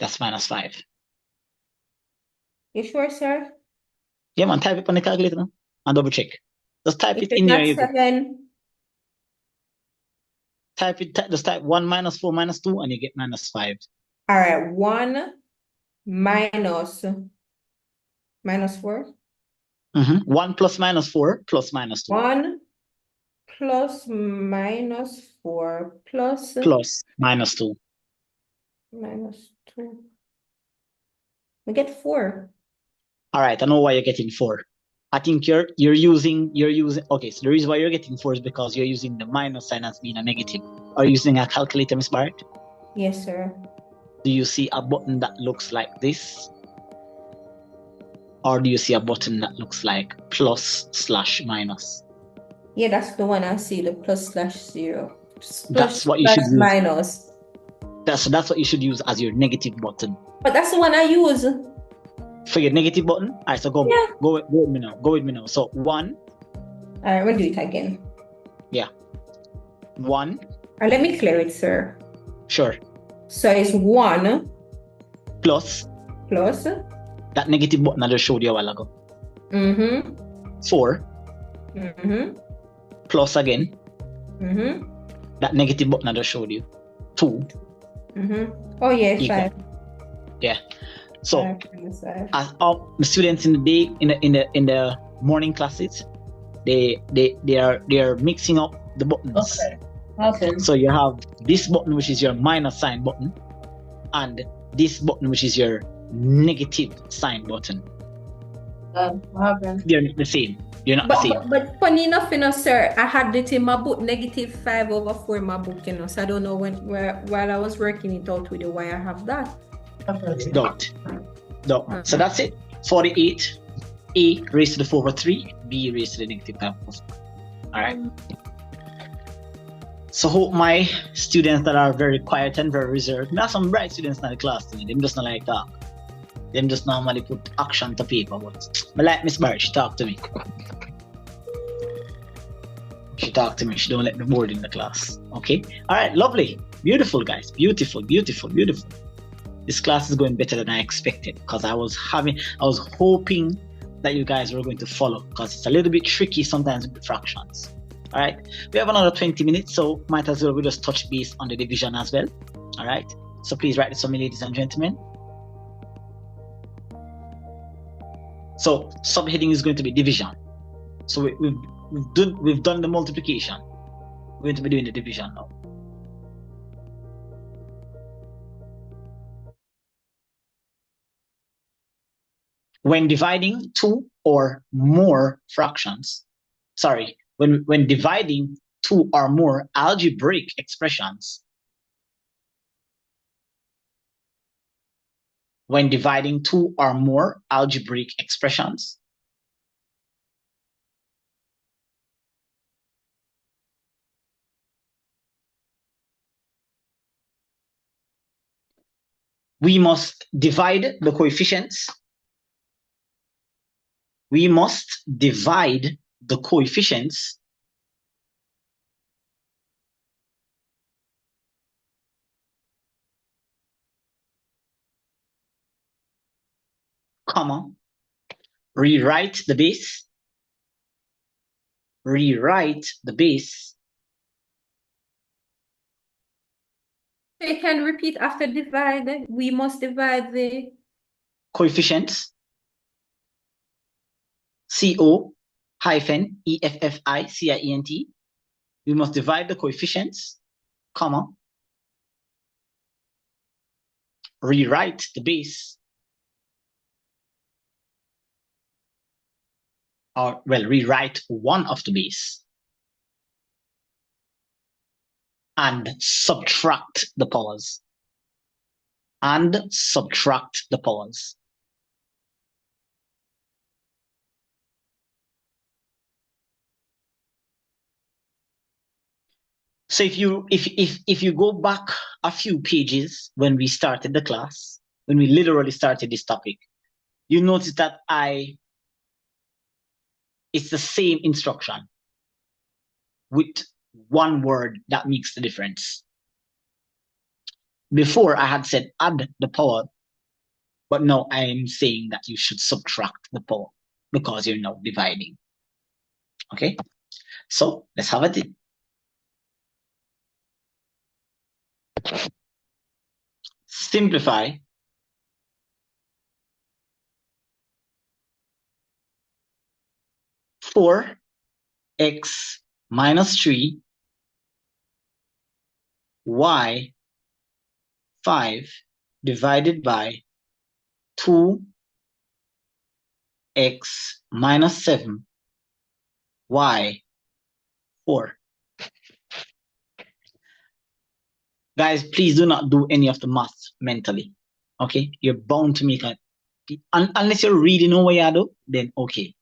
That's minus 5. You sure, sir? Yeah, man. Type it on the calculator now and double check. Just type If it it's in not there. 7, Just type 1 minus 4 minus 2 and you get minus 5. all right, 1 minus 4. 1 plus minus 4 plus minus 2 1 plus minus 4 plus plus minus 2. minus 2. We get 4. All right, I know why you're getting 4. I think you're using okay, so the reason why you're getting 4 is because you're using the minus sign as being a negative. Are you using a calculator, Miss Barrett? Yes, sir. Do you see a button that looks like this? Or do you see a button that looks like plus/minus? Yeah, that's the one I see, the plus slash 0. That's what you should use. Minus. That's what you should use as your negative button. But that's the one I use. For your negative button? All right, so go with me now. Go with me now. So 1. All right, we'll do it again. Yeah. 1. Let me clear it, sir. Sure. So it's 1 plus that negative button I just showed you a while ago. 4 plus again that negative button I just showed you. 2. Oh yeah, 5. Yeah. So as all the students in the day in the morning classes, they are mixing up the buttons. Okay. So you have this button, which is your minus sign button, and this button, which is your negative sign button. They're the same. You're not the same. But funny enough, sir, I had it in my book, -5/4 in my book, so I don't know while I was working it out with you why I have that. Don't. So that's it. 48, A raised to the 4/3, B raised to the -5/4. All right. So hope my students that are very quiet and very reserved, there are some bright students in the class today, them just not like talk. Them just normally put action to paper, but like Miss Barrett, she talk to me. She talk to me, she don't let me board in the class. Okay? All right, lovely. Beautiful, guys. Beautiful. This class is going better than I expected because I was hoping that you guys were going to follow because it's a little bit tricky sometimes with the fractions. All right, we have another 20 minutes, so might as well we just touch base on the division as well. All right, so please write this for me, ladies and gentlemen. So subheading is going to be division. So we've done the multiplication. We're going to be doing the division now. When dividing 2 or more fractions, when dividing 2 or more algebraic expressions, we must divide the coefficients. Comma, rewrite the base. You can repeat after divide. We must divide the coefficients. CO-EFFICIENT. We must divide the coefficients, comma, rewrite the base. Or, well, rewrite one of the base and subtract the powers. So if you go back a few pages when we started the class, when we literally started this topic, you notice that it's the same instruction with one word that makes the difference. Before I had said add the power, but now I am saying that you should subtract the power because you're now dividing. Okay, so let's have it. Simplify four x minus 3 y 5 divided by 2x minus 7 y 4. Guys, please do not do any of the math mentally. Okay, you're bound to make it unless you're reading over you do, then okay.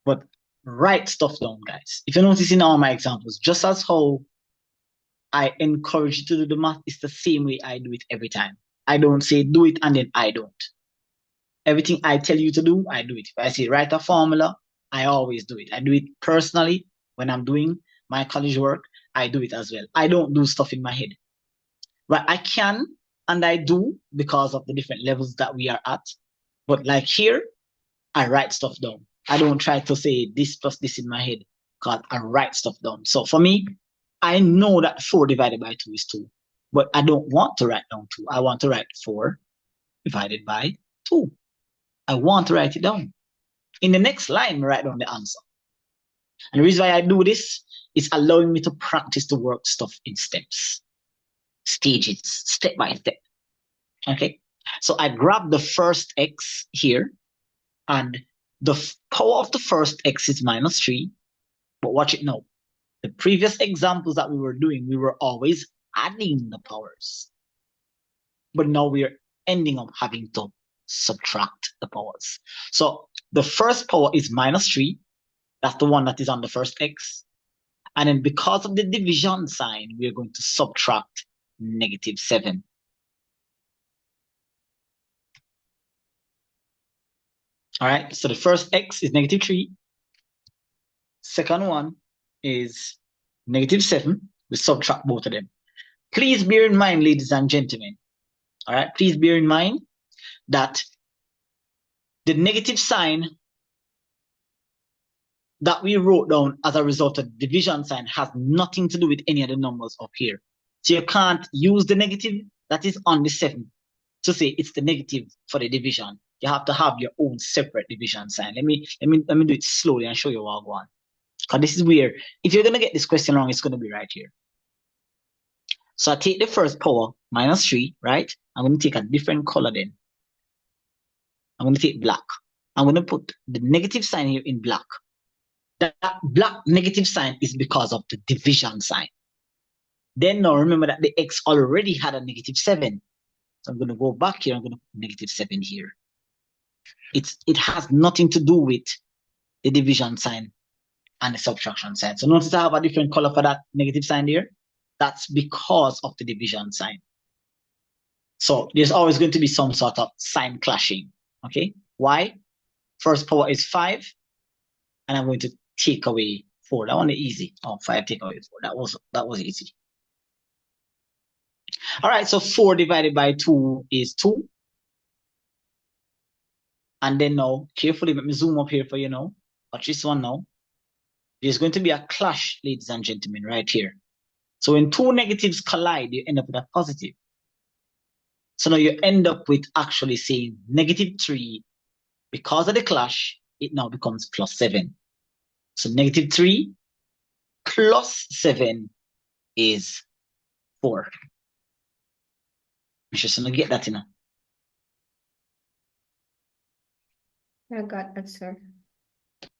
But write stuff down, guys. If you notice in all my examples, just as how I encourage you to do the math, it's the same way I do it every time. I don't say do it and then I don't. Everything I tell you to do, I do it. If I say write a formula, I always do it. I do it personally when I'm doing my college work. I do it as well. I don't do stuff in my head. But I can and I do because of the different levels that we are at. But like here, I write stuff down. I don't try to say this plus this in my head because I write stuff down. So for me, I know that 4 divided by 2 is 2. But I don't want to write down 2. I want to write 4 divided by 2. I want to write it down. In the next line, I write down the answer. And the reason why I do this is allowing me to practice to work stuff in steps, stages, step by step. Okay, so I grab the first x here, and the power of the first x is minus 3. But watch it now. The previous examples that we were doing, we were always adding the powers. But now we are ending up having to subtract the powers. So the first power is minus 3. That's the one that is on the first x. And then because of the division sign, we are going to subtract negative 7. All right, so the first x is negative 3. Second one is negative 7. We subtract both of them. Please bear in mind, ladies and gentlemen, all right, please bear in mind that the negative sign that we wrote down as a result of the division sign has nothing to do with any of the numbers up here. So you can't use the negative that is on the 7 to say it's the negative for the division. You have to have your own separate division sign. Let me do it slowly and show you what I want. Because this is where, if you're gonna get this question wrong, it's gonna be right here. So I take the first power, minus 3, right? I'm gonna take a different color then. I'm gonna take black. I'm gonna put the negative sign here in black. That black negative sign is because of the division sign. Then now remember that the x already had a negative 7. So I'm going to go back here. I'm going to put negative 7 here. It has nothing to do with the division sign and the subtraction sign. So notice I have a different color for that negative sign there. That's because of the division sign. So there's always going to be some sort of sign clashing. Okay? Why? First power is 5. And I'm going to take away 4. That one is easy. Oh, 5 take away 4. That was easy. All right, so 4 divided by 2 is 2. And then now, carefully, let me zoom up here for you now. Watch this one now. There's going to be a clash, ladies and gentlemen, right here. So when 2 negatives collide, you end up with a positive. So now you end up with actually saying negative 3. Because of the clash, it now becomes plus 7. So negative 3 plus 7 is 4. I'm just going to get that in. I got that, sir.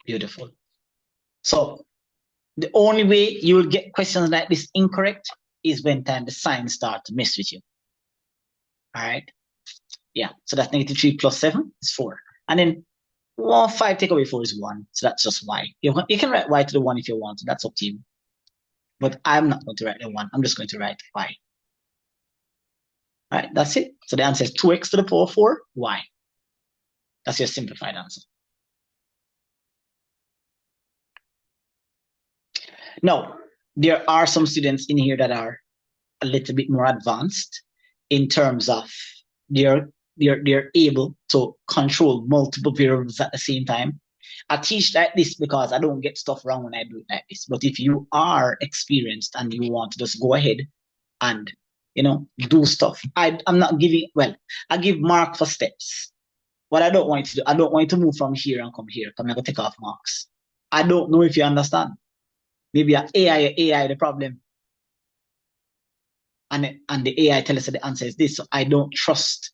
Beautiful. So the only way you will get questions like this incorrect is when the signs start to mess with you. All right. Yeah. So that's negative 3 plus 7 is 4. And then 5 take away 4 is 1. So that's just y. You can write y to the 1 if you want. That's up to you. But I'm not going to write the 1. I'm just going to write y. All right. That's it. So the answer is 2x to the power 4 y. That's your simplified answer. Now, there are some students in here that are a little bit more advanced in terms of they're able to control multiple variables at the same time. I teach like this because I don't get stuff wrong when I do it like this. But if you are experienced and you want to just go ahead and, do stuff, I'm not giving, I give mark for steps. What I don't want you to do, I don't want you to move from here and come here. I'm going to take off marks. I don't know if you understand. Maybe AI the problem. And the AI tells us the answer is this. So I don't trust.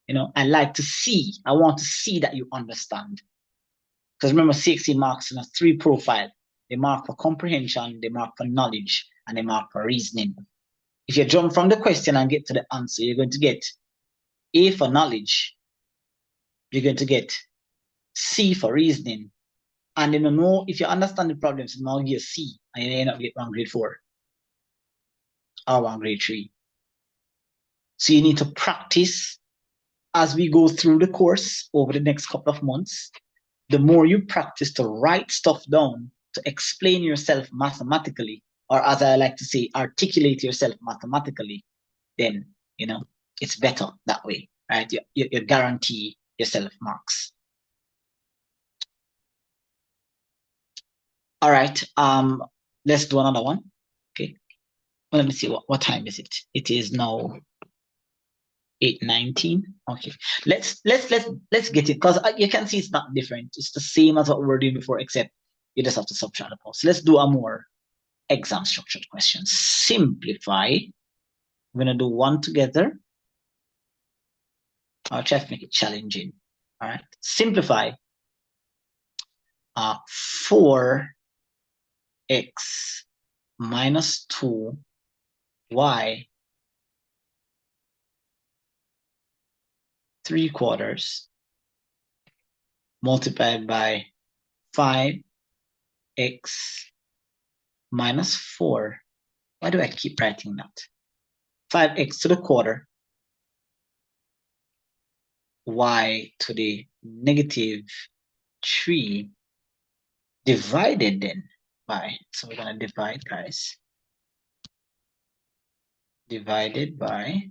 I like to see. I want to see that you understand. Because remember, CSEC marks in a 3 profile. They mark for comprehension, they mark for knowledge, and they mark for reasoning. If you jump from the question and get to the answer, you're going to get A for knowledge. You're going to get C for reasoning. And then you know if you understand the problems, now you get C and you end up get one grade 4 or one grade 3. So you need to practice as we go through the course over the next couple of months. The more you practice to write stuff down, to explain yourself mathematically, or as I like to say, articulate yourself mathematically, then, you know, it's better that way, right? You guarantee yourself marks. All right, let's do another one. Okay, well, let me see, what time is it? It is now 8:19. Okay, let's get it, because you can see it's not different. It's the same as what we were doing before, except you just have to subtract the pause. So let's do a more exam structured question. Simplify. I'm gonna do one together. I'll try to make it challenging. All right, simplify 4x minus 2y 3/4 multiplied by 5x minus 4. Why do I keep writing that? 5x to the quarter y to the negative 3 divided then by, so we're going to divide, guys, divided by,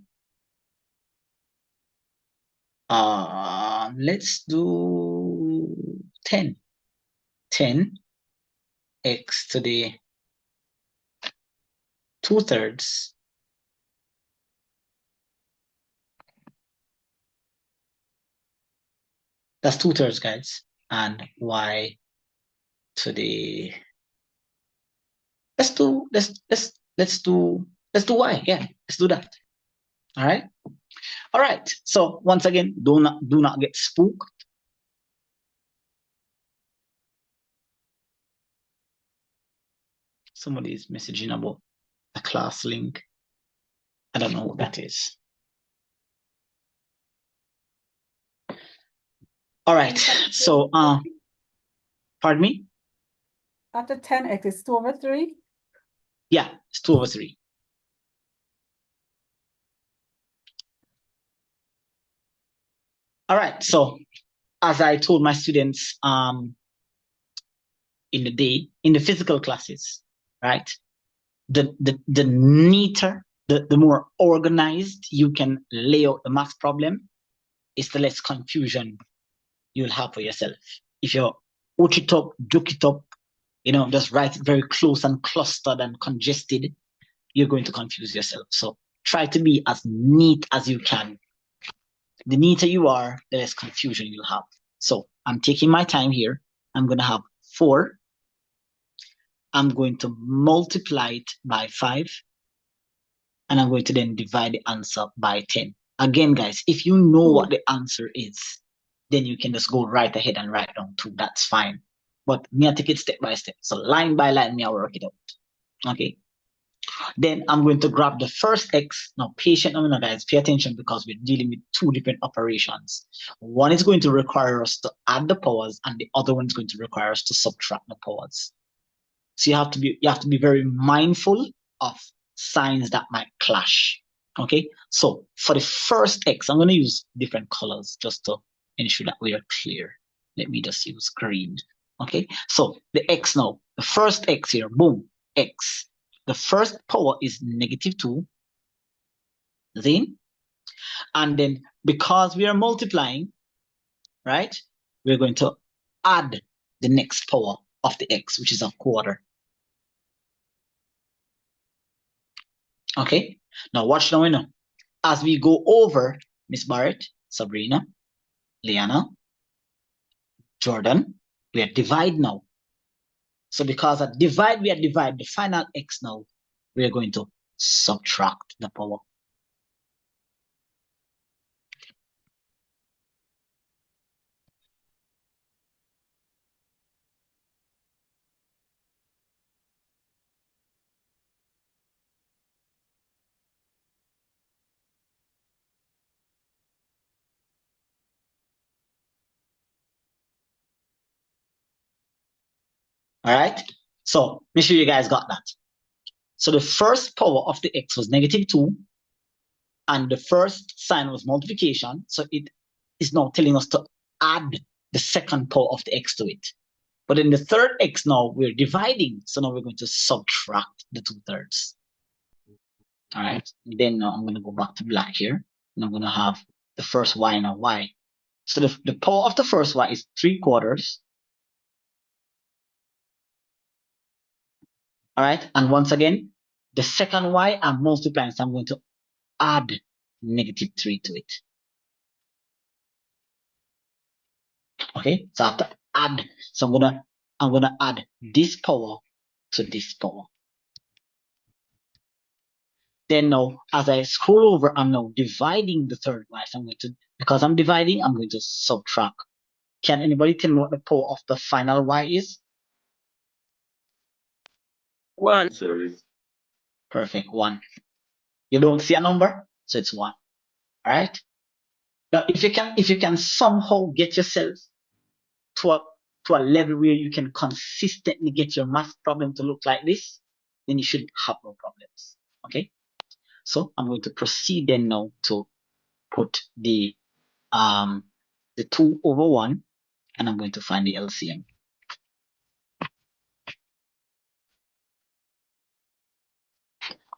let's do 10. 10x to the 2/3 that's 2/3, guys, and y to the, let's do y. Yeah, let's do that. All right, so once again, do not get spooked. Somebody is messaging about a class link. I don't know what that is. All right, so pardon me? After 10x, it's 2/3? Yeah, it's 2/3. All right, so as I told my students in the physical classes, right? The neater, the more organized you can lay out the math problem, is the less confusion you'll have for yourself. If you're hook it up, duke it up, you know, just write it very close and clustered and congested, you're going to confuse yourself. So try to be as neat as you can. The neater you are, the less confusion you'll have. So I'm taking my time here. I'm going to have 4. I'm going to multiply it by 5. And I'm going to then divide the answer by 10. Again, guys, if you know what the answer is, then you can just go right ahead and write down 2. That's fine. But me, I take it step by step. So line by line, me, I work it out. Okay. Then I'm going to grab the first x. Now, patient, guys, pay attention, because we're dealing with 2 different operations. One is going to require us to add the powers, and the other one is going to require us to subtract the powers. So you have to be very mindful of signs that might clash. Okay, so for the first x, I'm going to use different colors just to ensure that we are clear. Let me just use green. Okay, so the x now, the first x here, boom, x. The first power is -2, then, and then because we are multiplying, right, we're going to add the next power of the x, which is 1/4. Okay, now watch now, as we go over, Miss Barrett, Sabrina, Liana, Jordan, we are divide now. So because at divide, we are divide the final x now, we are going to subtract the power. All right. So make sure you guys got that. So the first power of the x was -2, and the first sign was multiplication. So it is now telling us to add the second power of the x to it. But in the third x now, we're dividing. So now we're going to subtract the 2/3. All right. Then now I'm going to go back to black here. And I'm going to have the first y now y. So the power of the first y is 3/4. All right. And once again, the second y I'm multiplying. So I'm going to add -3 to it. Okay. So I have to add. So I'm gonna add this power to this power. Then now, as I scroll over, I'm now dividing the third y. So because I'm dividing, I'm going to subtract. Can anybody tell me what the power of the final y is? 1. Sorry. Perfect, 1. You don't see a number, so it's 1. All right. Now, if you can somehow get yourself to a level where you can consistently get your math problem to look like this, then you should have no problems. Okay. So I'm going to proceed then now to put the 2/1, and I'm going to find the LCM.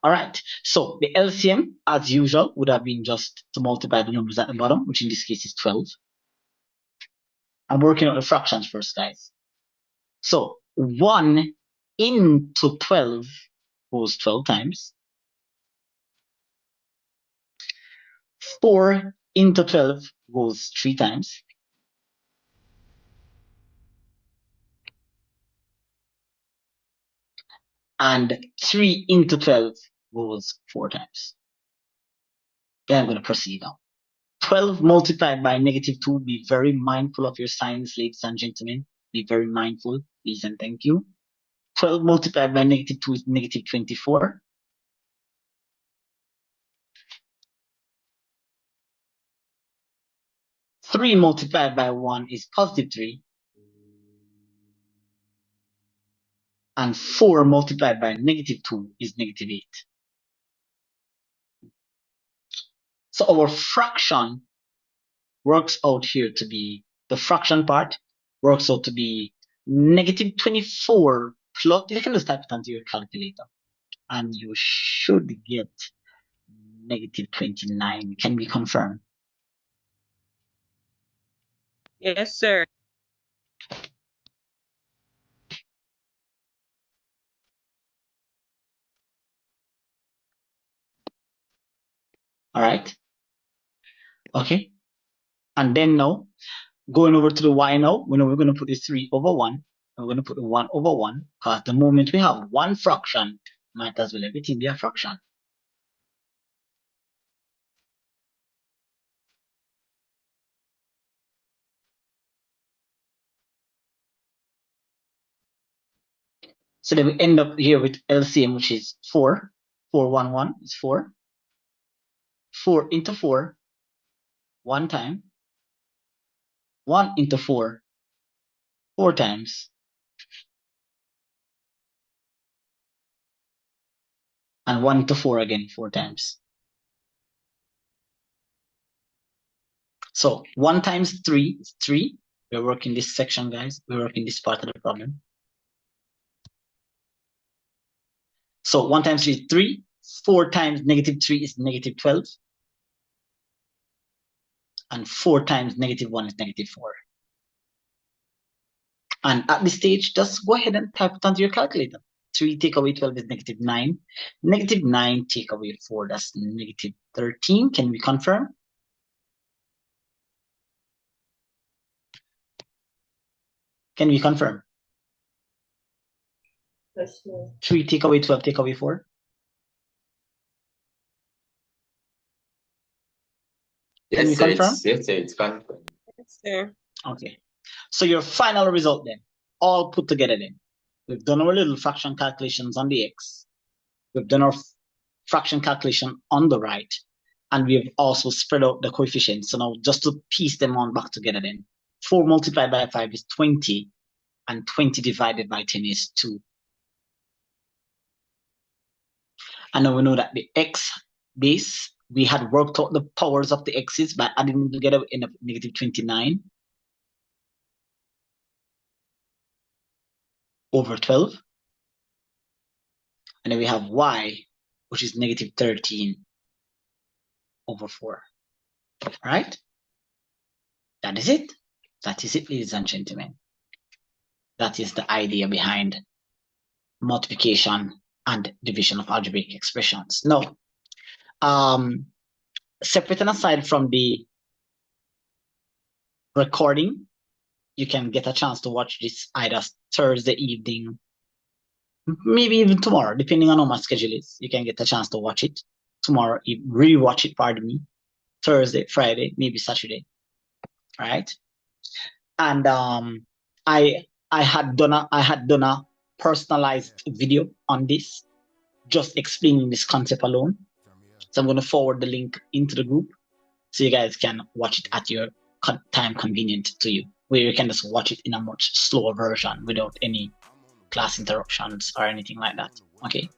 All right, so the LCM, as usual, would have been just to multiply the numbers at the bottom, which in this case is 12. I'm working on the fractions first, guys. So 1 into 12 goes 12 times. 4 into 12 goes 3 times. And 3 into 12 goes 4 times. Then I'm going to proceed now. 12 multiplied by -2. Be very mindful of your signs, ladies and gentlemen. Be very mindful, please and thank you. 12 multiplied by -2 is -24. 3 multiplied by 1 is +3. And 4 multiplied by -2 is -8. So our fraction works out here to be, the fraction part works out to be -24 plus, you can just type it onto your calculator, and you should get -29. Can we confirm? Yes, sir. All right. Okay. And then now, going over to the y now, we're going to put the 3/1. And we're going to put the 1/1, because the moment we have one fraction, might as well everything be a fraction. So then we end up here with LCM, which is 4. 4/1 is 4. 4 into 4, 1 time. 1 into 4, 4 times. And 1 into 4 again, 4 times. So 1 times 3 is 3. We're working this section, guys. We're working this part of the problem. So 1 times 3 is 3. 4 times -3 is -12. And 4 times -1 is -4. And at this stage, just go ahead and type it onto your calculator. 3 take away 12 is -9. -9 take away 4, that's -13. Can we confirm? Can we confirm? 3 take away 12 take away 4. Can we confirm? Yes, it's confirmed. Yes, sir. Okay. So your final result then, all put together then. We've done our little fraction calculations on the x. We've done our fraction calculation on the right. And we've also spread out the coefficients. So now just to piece them on back together then. 4 multiplied by 5 is 20. and 20 divided by 10 is 2. And now we know that the x base, we had worked out the powers of the x's by adding them together, we end up with negative 29 over 12. And then we have y, which is negative 13 over 4. All right? That is it. That is it, ladies and gentlemen. That is the idea behind multiplication and division of algebraic expressions. Now, separate and aside from the recording, you can get a chance to watch this either Thursday evening, maybe even tomorrow, depending on how my schedule is. You can get a chance to watch it tomorrow, rewatch it, pardon me, Thursday, Friday, maybe Saturday. All right? And I had done a personalized video on this, just explaining this concept alone. So I'm going to forward the link into the group so you guys can watch it at your time convenient to you, where you can just watch it in a much slower version without any class interruptions or anything like that. Okay,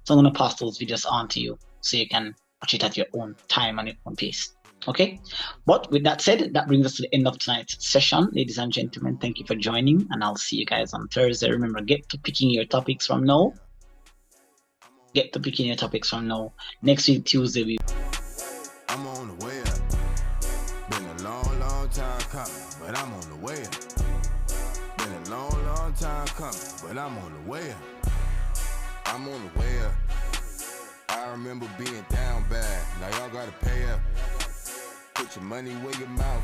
so I'm going to pass those videos on to you so you can watch it at your own time and your own pace. Okay, but with that said, that brings us to the end of tonight's session. Ladies and gentlemen, thank you for joining, and I'll see you guys on Thursday. Remember, get to picking your topics from now. Get to picking your topics from now. Next week, Tuesday, I'm on the way up. Been a long, long time coming, but I'm on the way up. Been a long, long time coming, but I'm on the way up. I'm on the way up. I remember being down bad. Now y'all gotta pay up. Put your money where your mouth